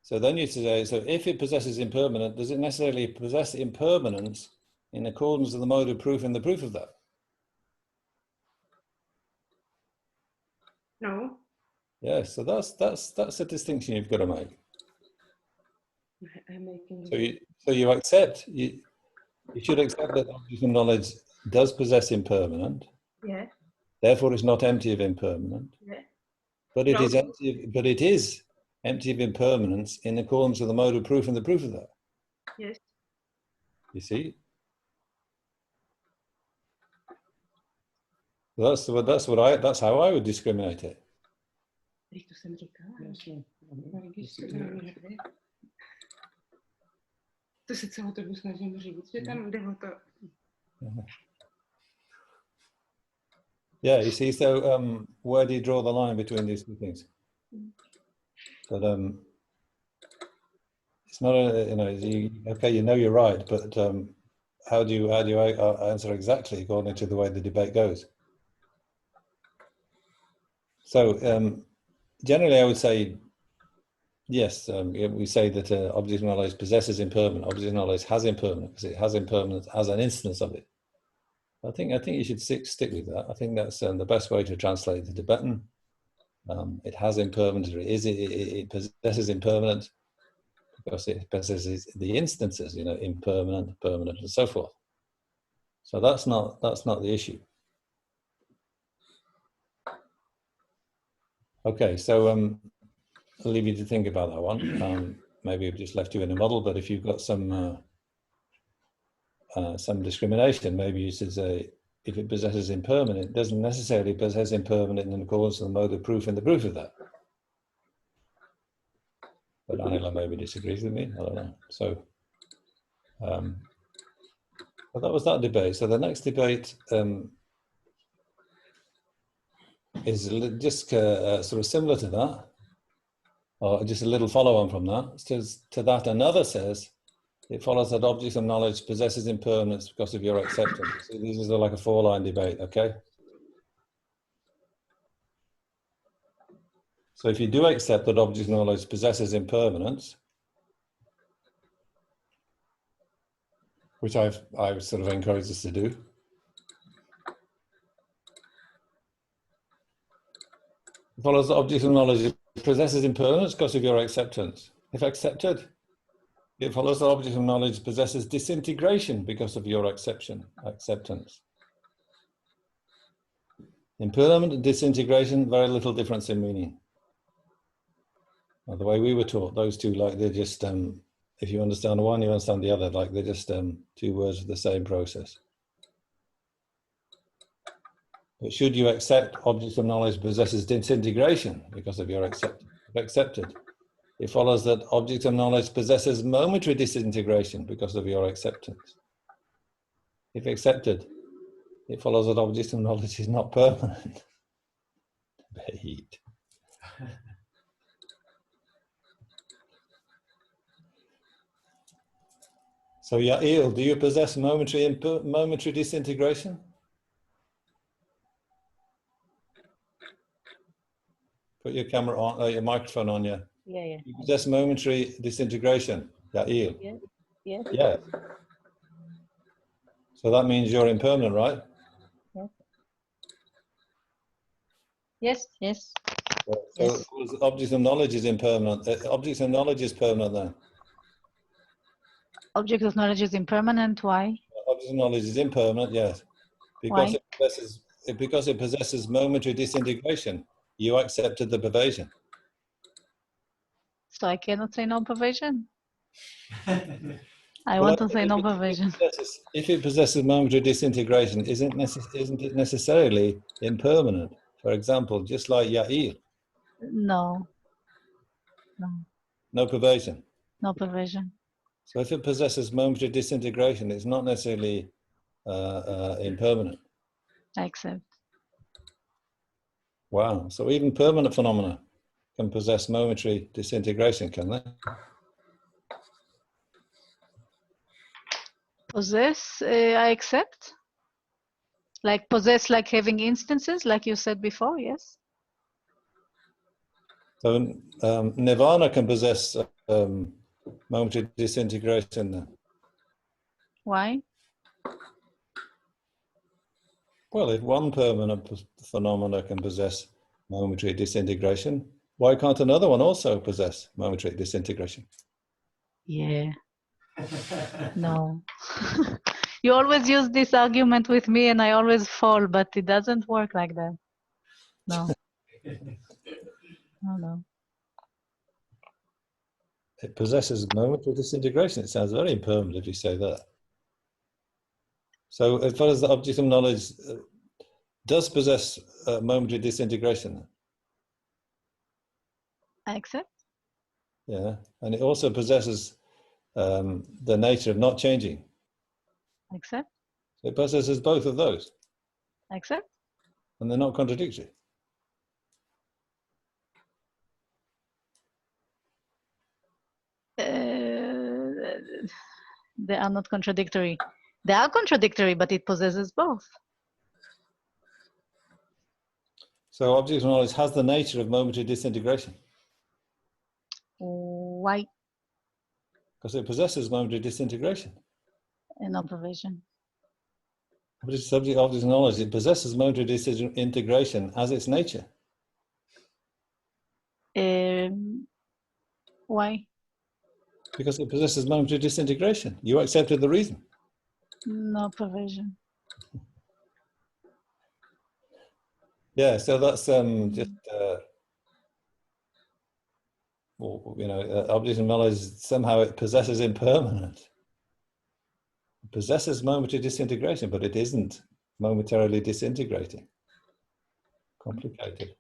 So then you say, so if it possesses impermanent, does it necessarily possess impermanence in accordance with the mode of proof and the proof of that? No. Yes, so that's a distinction you've got to make. I'm making. So you accept, you should accept that object of knowledge does possess impermanent. Yeah. Therefore, it's not empty of impermanent. Yeah. But it No. is empty. But it is empty of impermanence in accordance with the mode of proof and the proof of that. Yes. You see. That's how I would discriminate it. To jsem říkala. To se celou dobu snažím říct, že tam jde o to. Yeah, you see, so where do you draw the line between these two things? But it's not okay, you know you're right, but how do you answer exactly according to the way the debate goes? So generally, I would say yes. We say that object of knowledge possesses impermanent. Object of knowledge has impermanent because it has impermanence as an instance of it. I think you should stick with that. I think that's the best way to translate the Tibetan. It has impermanence. It possesses impermanence because it possesses the instances, impermanent, permanent, and so forth. So that's not the issue. Okay, so I'll leave you to think about that one. Maybe I've just left you in a muddle, but if you've got some discrimination, maybe you should say, if it possesses impermanent, it doesn't necessarily possess impermanent in accordance with the mode of proof and the proof of that. But Anila maybe disagrees with me, I don't know. So, but that was that debate. So the next debate is just sort of similar to that, or just a little follow-on from that. To that, another says, it follows that object of knowledge possesses impermanence because of your acceptance. So this is like a four-line debate, okay? So if you do accept that object of knowledge possesses impermanence, which I've sort of encouraged us to do, it follows that object of knowledge possesses impermanence because of your acceptance. If accepted, it follows that object of knowledge possesses disintegration because of your acceptance. Impermanent and disintegration, very little difference in meaning. Well, the way we were taught, those two, like they're just, if you understand one, you understand the other, like they're just two words of the same process. But should you accept object of knowledge possesses disintegration because of your acceptance? If accepted, it follows that object of knowledge possesses momentary disintegration because of your acceptance. If accepted, it follows that object of knowledge is not permanent. Debate. So Yael, do you possess momentary disintegration? Put your camera on, your microphone on, yeah. Yeah. You possess momentary disintegration, Yael. Yes. Yeah. So that means you're impermanent, right? Yes. So object of knowledge is impermanent. Object of knowledge is permanent then. Object of knowledge is impermanent. Why? Object of knowledge is impermanent, yes. Because it possesses momentary disintegration. You accepted the pervasion. So I cannot say no pervasion? I want to say no pervasion. If it possesses momentary disintegration, isn't it necessarily impermanent? For example, just like Yael. No. No pervasion. No pervasion. So if it possesses momentary disintegration, it's not necessarily impermanent. I accept. Wow. So even permanent phenomena can possess momentary disintegration, can they? Possess, I accept. Like possess, like having instances, like you said before, yes. So nirvana can possess momentary disintegration then. Why? Well, if one permanent phenomena can possess momentary disintegration, why can't another one also possess momentary disintegration? Yeah. No. You always use this argument with me and I always fall, but it doesn't work like that. No. No. It possesses momentary disintegration. It sounds very impermanent if you say that. So as far as the object of knowledge does possess momentary disintegration. I accept. Yeah, and it also possesses the nature of not changing. Accept. So it possesses both of those. Accept. And they're not contradictory. They are not contradictory. They are contradictory, but it possesses both. So object of knowledge has the nature of momentary disintegration. Why? Because it possesses momentary disintegration. An observation. But it's subject of object of knowledge. It possesses momentary disintegration as its nature. Why? Because it possesses momentary disintegration. You accepted the reason. No provision. Yeah, so that's just, well, you know, object of knowledge, somehow it possesses impermanent. It possesses momentary disintegration, but it isn't momentarily disintegrating. Complicated.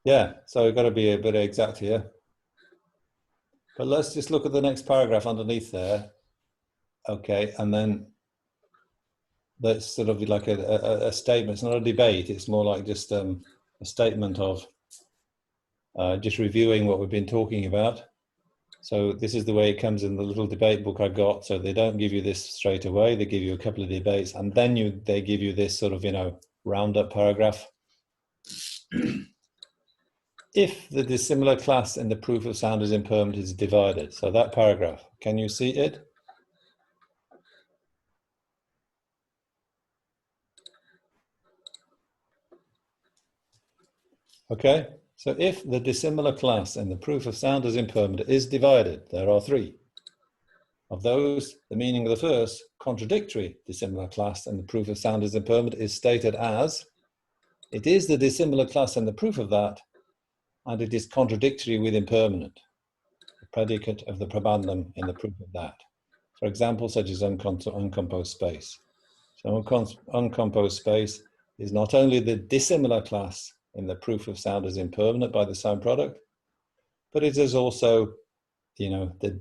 Yeah, so we've got to be a bit exact here. But let's just look at the next paragraph underneath there. Okay, and then that's sort of like a statement. It's not a debate. It's more like just a statement of just reviewing what we've been talking about. So this is the way it comes in the little debate book I got. So they don't give you this straight away. They give you a couple of debates, and then they give you this sort of, you know, roundup paragraph. If the dissimilar class in the proof of sound is impermanent is divided. So that paragraph, can you see it? Okay, so if the dissimilar class in the proof of sound is impermanent is divided, there are three. Of those, the meaning of the first, contradictory dissimilar class in the proof of sound is impermanent is stated as, it is the dissimilar class in the proof of that, and it is contradictory with impermanent, the predicate of the probandum in the proof of that. For example, such as uncomposed space. So uncomposed space is not only the dissimilar class in the proof of sound as impermanent by the sound product, but it is also, you know, the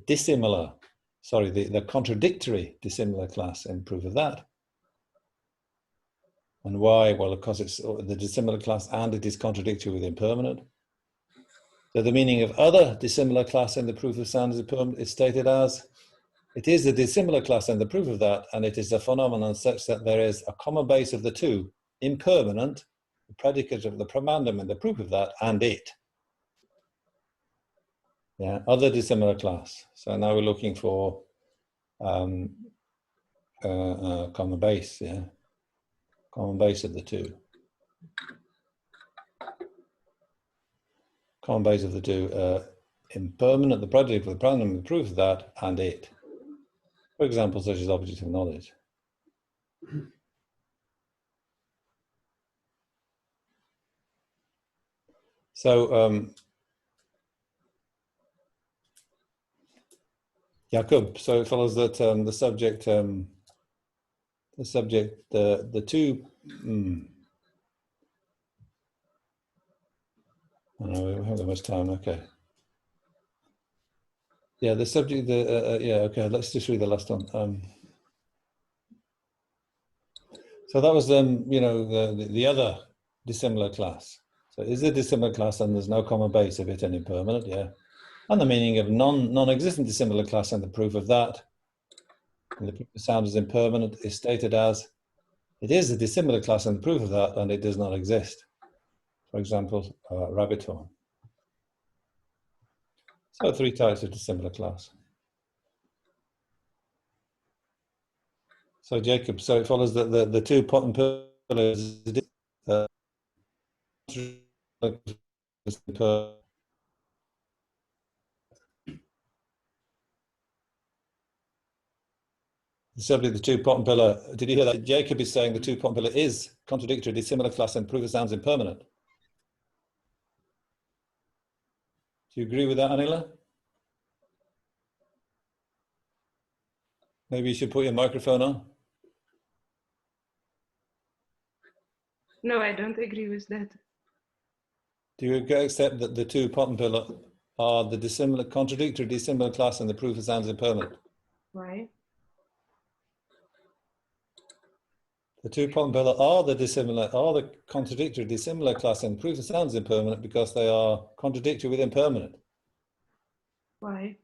contradictory dissimilar class in proof of that. And why? Well, because it's the dissimilar class and it is contradictory with impermanent. So the meaning of other dissimilar class in the proof of sound as impermanent is stated as, it is the dissimilar class in the proof of that, and it is a phenomenon such that there is a common base of the two, impermanent, the predicate of the probandum in the proof of that, and it. Yeah, other dissimilar class. So now we're looking for common base, yeah. Common base of the two. Common base of the two, impermanent, the predicate of the probandum in the proof of that, and it. For example, such as object of knowledge. So, Jakob, so it follows that the two, I don't know, we haven't got much time, okay. Yeah, the subject, yeah, okay, let's just read the last one. So that was you know, the other dissimilar class. So is a dissimilar class and there's no common base of it and impermanent, yeah. And the meaning of non-existent dissimilar class and the proof of that, and the proof of sound is impermanent, is stated as it is a dissimilar class and the proof of that, and it does not exist. For example, rabbit horn. So 3 types of dissimilar class. So Jacob, so it follows that the 2 pot and pillars simply the 2 pot and pillar. Did you hear that? Jacob is saying the 2 pot and pillar is contradictory, dissimilar class, and proof of sounds impermanent. Do you agree with that, Anila? Maybe you should put your microphone on. No, I don't agree with that. Do you accept that the 2 pot and pillar are the dissimilar, contradictory, dissimilar class, and the proof of sounds impermanent? Why? The 2 pot and pillar are the contradictory, dissimilar class, and proof of sounds impermanent because they are contradictory with impermanent. Why?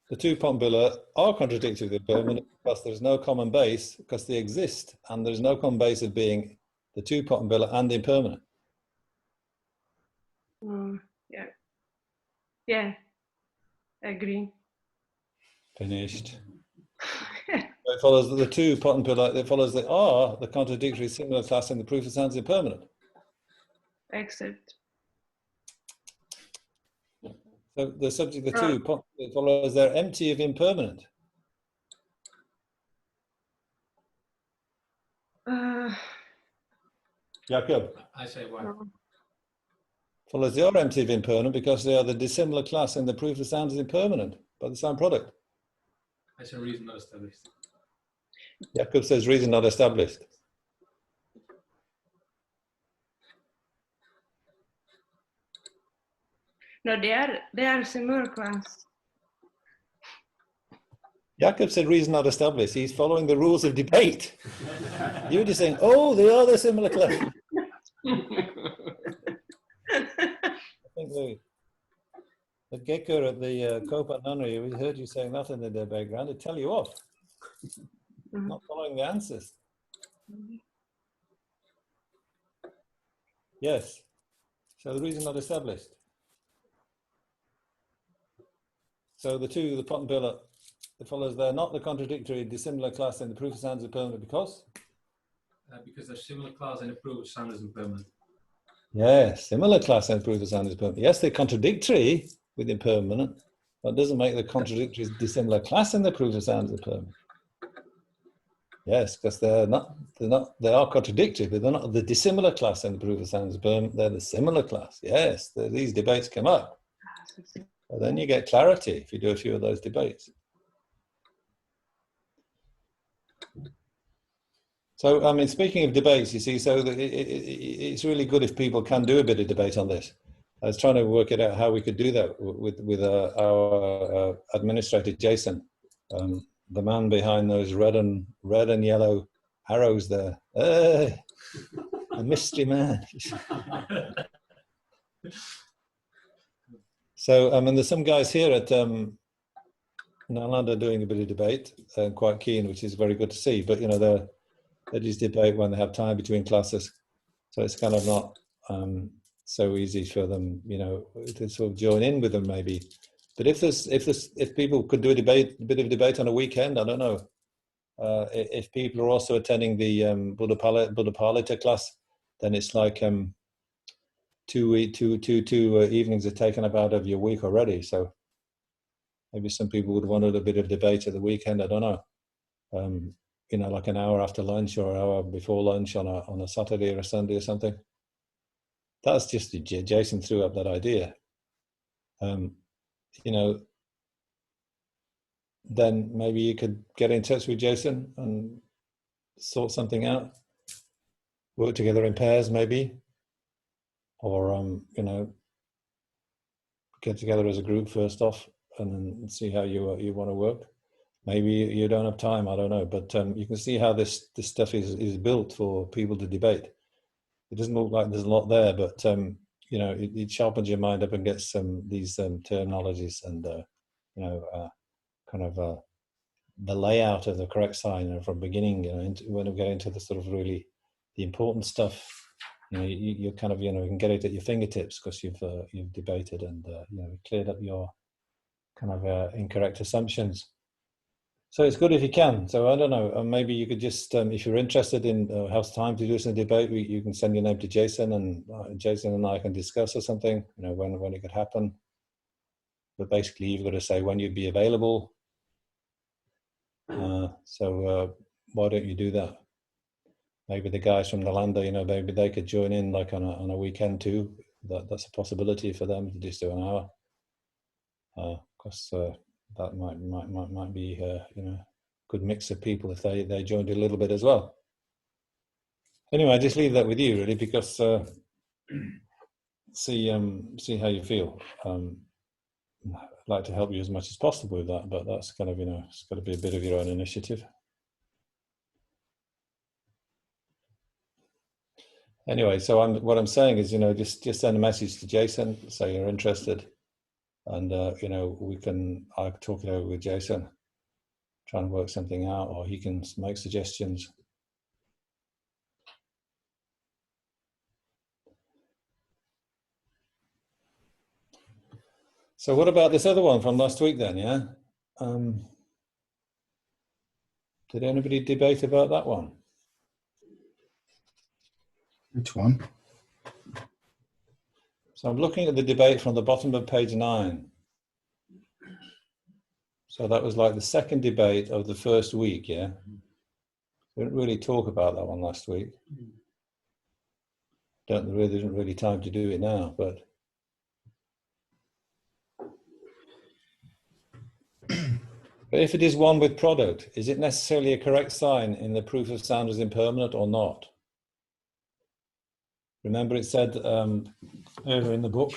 The 2 pot and pillar are contradictory with impermanent because there's no common base, because they exist, and there's no common base of being the 2 pot and pillar and impermanent. Yeah. Yeah, I agree. Finished. It follows that the 2 pot and pillar, it follows they are the contradictory similar class and the proof of sounds impermanent. Accept. So the subject of the 2 pot, it follows they're empty of impermanent. Jakob. I say why. Follows they are empty of impermanent because they are the dissimilar class and the proof of sound is impermanent by the sound product. I say reason not established. Jakob says reason not established. No, they are similar class. Jakob said reason not established. He's following the rules of debate. You're just saying, oh, they are the similar class. I think the Gekker at the Copat Nunnery, we heard you saying that in the background, to tell you off. Not following the answers. Yes. So the reason not established. So the pot and pillar, it follows they're not the contradictory dissimilar class and the proof of sound is impermanent because? Because they're similar class and the proof of sound is impermanent. Yes, similar class and proof of sound is permanent. Yes, they're contradictory with impermanent, but it doesn't make the contradictory dissimilar class and the proof of sound is impermanent. Yes, because they are contradictory, but they're not the dissimilar class and the proof of sound is impermanent. They're the similar class. Yes, these debates come up. Well, then you get clarity if you do a few of those debates. So, I mean, speaking of debates, you see, so it's really good if people can do a bit of debate on this. I was trying to work it out how we could do that with our administrator, Jason, the man behind those red and yellow arrows there. A mystery man. So, I mean, there's some guys here at Nalanda doing a bit of debate, quite keen, which is very good to see. But, you know, they just debate when they have time between classes. So it's kind of not so easy for them, you know, to sort of join in with them maybe. But if people could do a bit of debate on a weekend, I don't know. If people are also attending the Buddha Palita class, then it's like 2 evenings are taken up out of your week already. So maybe some people would want a little bit of debate at the weekend. I don't know. You know, like an hour after lunch or an hour before lunch on a Saturday or a Sunday or something. That's just Jason threw up that idea. You know, then maybe you could get in touch with Jason and sort something out. Work together in pairs, maybe, or you know, get together as a group first off, and then see how you want to work. maybe you don't have time, I don't know, but you can see how this stuff is built for people to debate. It doesn't look like there's a lot there, but you know, it sharpens your mind up and gets these terminologies and kind of the layout of the correct sign, you know, from beginning, you know, when we get into the sort of really the important stuff, you know, you kind of, you know, you can get it at your fingertips because you've debated and you know, cleared up your kind of incorrect assumptions. So it's good if you can. So I don't know, maybe you could just, if you're interested in have time to do some debate, you can send your name to Jason, and Jason and I can discuss or something, you know, when it could happen. But basically, you've got to say when you'd be available. So why don't you do that? Maybe the guys from the Landa, you know, maybe they could join in like on a weekend too. That's a possibility for them to just do an hour. Because that might be you know, good mix of people if they joined a little bit as well. Anyway, I just leave that with you really, because see how you feel. I'd like to help you as much as possible with that, but that's kind of, you know, it's got to be a bit of your own initiative. Anyway, so what I'm saying is, you know, just send a message to Jason, say you're interested, and you know, I can talk it over with Jason, try and work something out, or he can make suggestions. So what about this other one from last week then? Yeah, did anybody debate about that one? Which one? So I'm looking at the debate from the bottom of page 9. So that was like the second debate of the first week, yeah? We didn't really talk about that one last week. There isn't really time to do it now, but... But if it is one with product, is it necessarily a correct sign in the proof of sound as impermanent or not? Remember it said earlier in the book,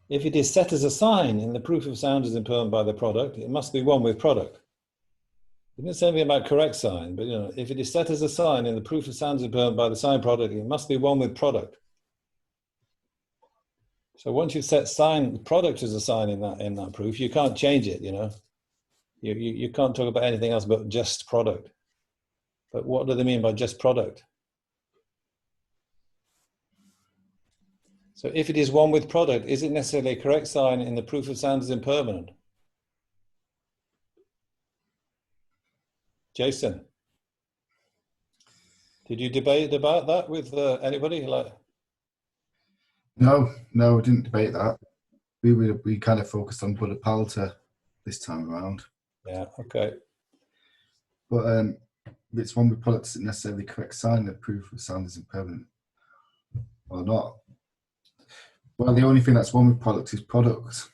if it is set as a sign in the proof of sound as impermanent by the product, it must be one with product. It didn't say anything about correct sign, but you know, if it is set as a sign in the proof of sound as impermanent by the sign product, it must be one with product. So once you've set sign product as a sign in that proof, you can't change it, you know. You can't talk about anything else but just product. But what do they mean by just product? So if it is one with product, is it necessarily a correct sign in the proof of sound as impermanent? Jason, did you debate about that with anybody? Like, No, we didn't debate that. We kind of focused on Buddha Palta this time around. Yeah, okay. But if it's one with product, is it necessarily the correct sign that proof of sound is impermanent or not? Well, the only thing that's one with product is product.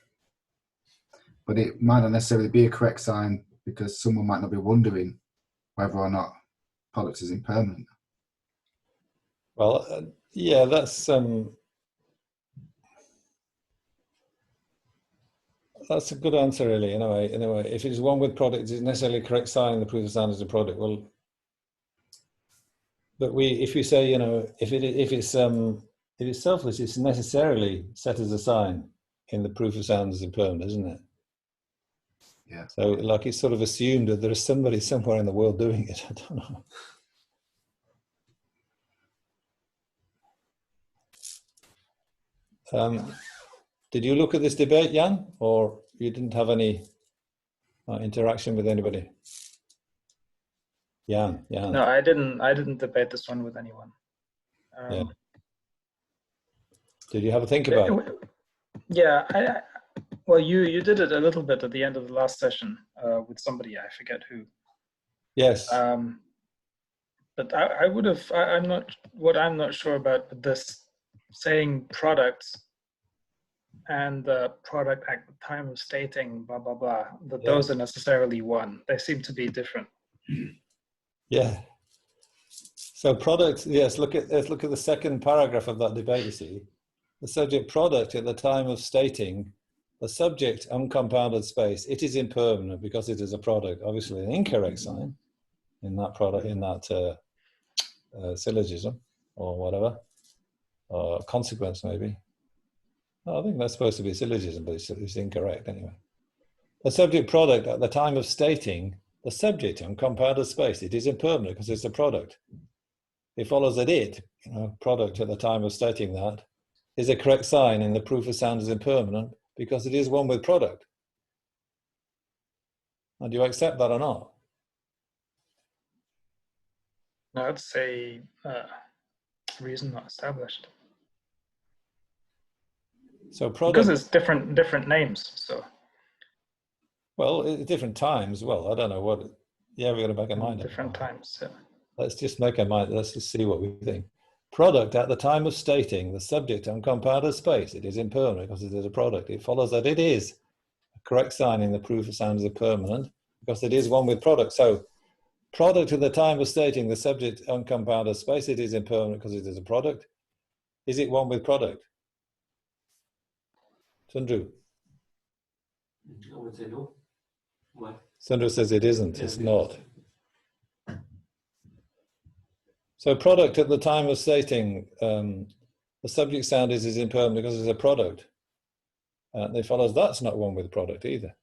But it might not necessarily be a correct sign because someone might not be wondering whether or not product is impermanent. Well, yeah, that's a good answer, really. Anyway, if it is one with product, is it necessarily a correct sign in the proof of sound as a product? Well, but if we say, you know, if it's selfless, it's necessarily set as a sign in the proof of sound as impermanent, isn't it? Yeah. So, like, it's sort of assumed that there is somebody somewhere in the world doing it. I don't know. Did you look at this debate, Jan, or you didn't have any interaction with anybody? Jan. No, I didn't debate this one with anyone. Yeah. Did you have a think about it? Yeah, well, you did it a little bit at the end of the last session with somebody, I forget who. Yes. But I would have. I'm not sure about this saying products and the product at the time of stating blah blah blah. That those are necessarily one. They seem to be different. Yeah. So product. Yes. Let's look at the second paragraph of that debate. You see, the subject product at the time of stating the subject uncompounded space, it is impermanent because it is a product. Obviously, an incorrect sign in that product, in that syllogism or whatever, or consequence maybe. I think that's supposed to be a syllogism, but it's incorrect anyway. The subject product at the time of stating the subject uncompounded space, it is impermanent because it's a product. It follows that it, product at the time of stating that, is a correct sign in the proof of sound is impermanent because it is one with product. And do you accept that or not? No, it's a reason not established. So product, because it's different names. So well, at different times. Well, I don't know what. Yeah, we're going to make a mind up. Different times. Yeah. Let's just make a mind. Let's just see what we think. Product at the time of stating the subject uncompounded space, it is impermanent because it is a product. It follows that it is a correct sign in the proof of sound is impermanent because it is one with product. So product at the time of stating the subject uncompounded space, it is impermanent because it is a product. Is it one with product? Sandru? I would say no. Why? Sandru says it isn't, it's not. So product at the time of stating the subject sound is impermanent because it's a product. It follows that's not one with product either.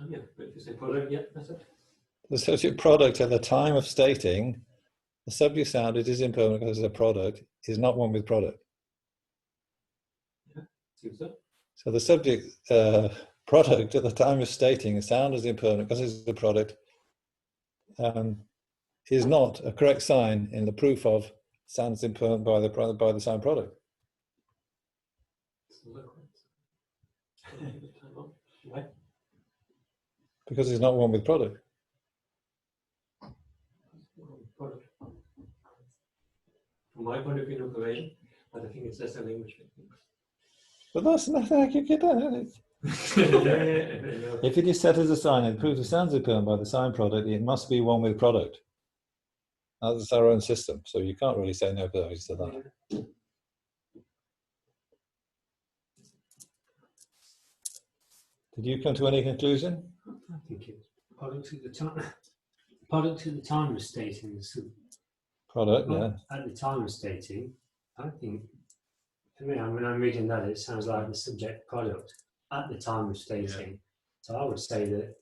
Yeah, but if you say product, yeah, that's it. The subject product at the time of stating the subject sound it is impermanent because it's a product is not one with product. Yeah, seems so. So the subject product at the time of stating sound is impermanent because it's a product is not a correct sign in the proof of sound is impermanent by the sound product. Why? Because it's not one with product. Product. From my point of view, no correlation, but I think it's just a language thing. But that's nothing I can get at. If it is set as a sign and proof of sound is impermanent by the sign product, it must be one with product. That's our own system, so you can't really say no to that. Did you come to any conclusion? I think it's product at the time. Product at the time of stating. Product, yeah. At the time of stating, I think. I mean, when I'm reading that, it sounds like the subject product at the time of stating. Yeah. So I would say that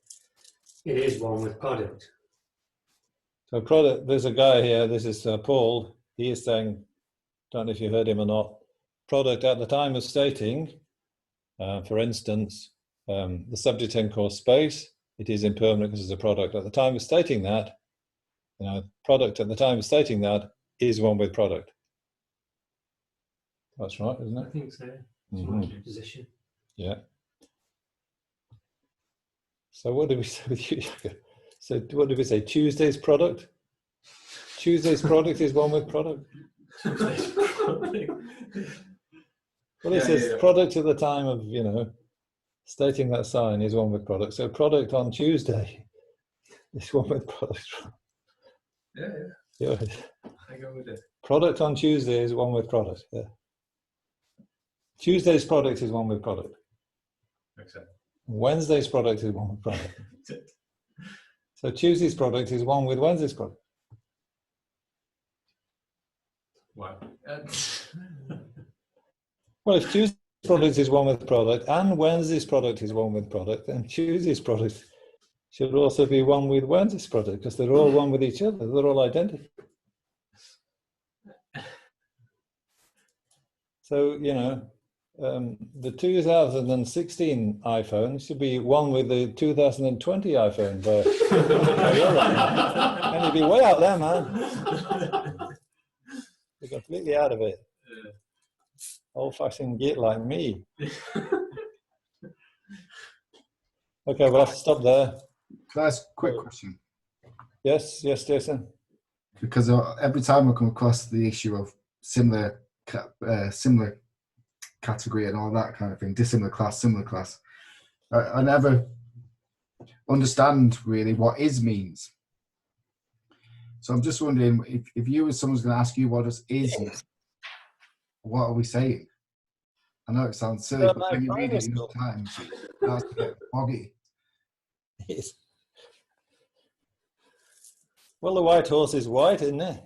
it is one with product. So product, there's a guy here, this is Paul, he is saying, don't know if you heard him or not, product at the time of stating, for instance, the subject enclosed space, it is impermanent because it's a product. At the time of stating that, product at the time of stating that is one with product. That's right, isn't it? I think so. Mm-hmm. Position. Yeah. So what did we say with you? So what did we say? Tuesday's product? Tuesday's product is one with product? Well, it says product at the time of, stating that sign is one with product. So product on Tuesday is one with product. Yeah. I go with it. Product on Tuesday is one with product. Yeah. Tuesday's product is one with product. Exactly. Wednesday's product is one with product. So Tuesday's product is one with Wednesday's product. Wow. Well, if Tuesday's product is one with product and Wednesday's product is one with product, then Tuesday's product should also be one with Wednesday's product because they're all one with each other. They're all identical. So, the 2016 iPhone should be one with the 2020 iPhone. But and you'd be way out there, man. You're completely out of it. Old-fashioned git like me. Okay, we'll have to stop there. Can I ask a quick question? Yes, Jason. Because every time I come across the issue of similar category and all that kind of thing, dissimilar class, similar class, I never understand really what is means. So I'm just wondering if you or someone's going to ask you what does is mean, what are we saying? I know it sounds silly, Well, but no, when you read primary it enough school. times, it starts to get foggy. Yes. Well, the white horse is white, isn't it?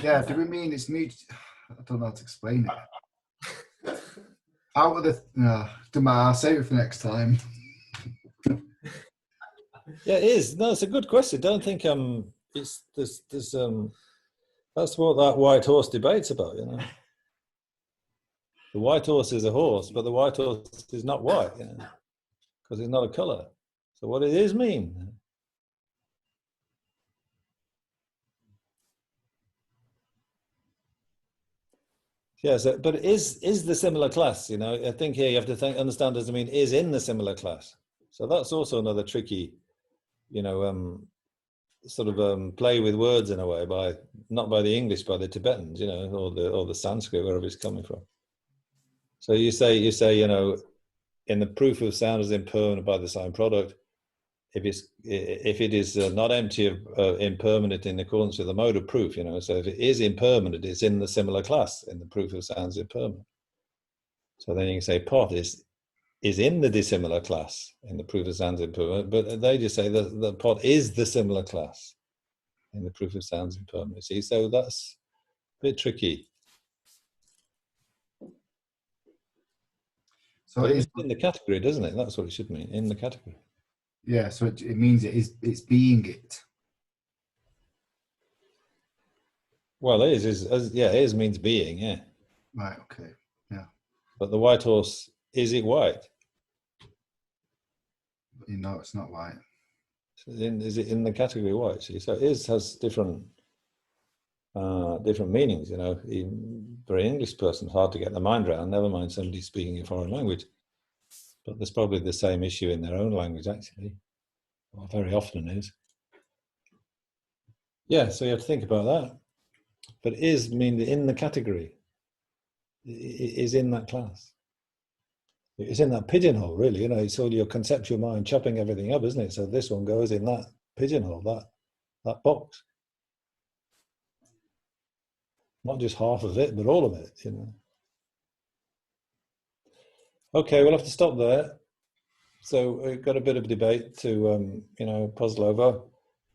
Yeah, do we mean it's new? I don't know how to explain it. Out of the I'll save it for next time. Yeah, it is. No, it's a good question. Don't think it's there's that's what that white horse debate's about, you know. The white horse is a horse, but the white horse is not white, you know, because it's not a color. So what it is mean? Yes, but is the similar class, you know, I think here you have to understand does it mean is in the similar class. So that's also another tricky, you know, sort of play with words in a way by not by the English, by the Tibetans, you know, or the Sanskrit, wherever it's coming from. So you say, you know, in the proof of sound is impermanent by the same product, if it is not empty of impermanent in accordance with the mode of proof, you know, so if it is impermanent, it's in the similar class in the proof of sound is impermanent. So then you can say pot is in the dissimilar class in the proof of sound is impermanent, but they just say that the pot is the similar class in the proof of sound is impermanent. See, so that's a bit tricky. So But it it is, means in the category, doesn't it? That's what it should mean, in the category. yeah, so it means it's being it. Well, it is yeah, it is means being, yeah. Right, okay, yeah. But the white horse, is it white? You know, it's not white. Is it in the category white? See, so is has different meanings. You know, even for an English person, it's hard to get their mind around. Never mind somebody speaking a foreign language. But there's probably the same issue in their own language, actually, or very often is. Yeah, so you have to think about that. But is mean in the category, is in that class. It's in that pigeonhole, really. You know, it's all your conceptual mind chopping everything up, isn't it? So this one goes in that pigeonhole, that box. Not just half of it, but all of it, you know. Okay, we'll have to stop there. So we've got a bit of debate to, you know, puzzle over.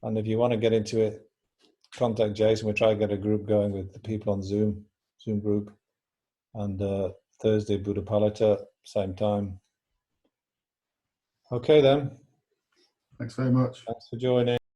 And if you want to get into it, contact Jason. We'll try to get a group going with the people on Zoom group. And Thursday, Buddha Palata, same time. Okay then. Thanks very much. Thanks for joining.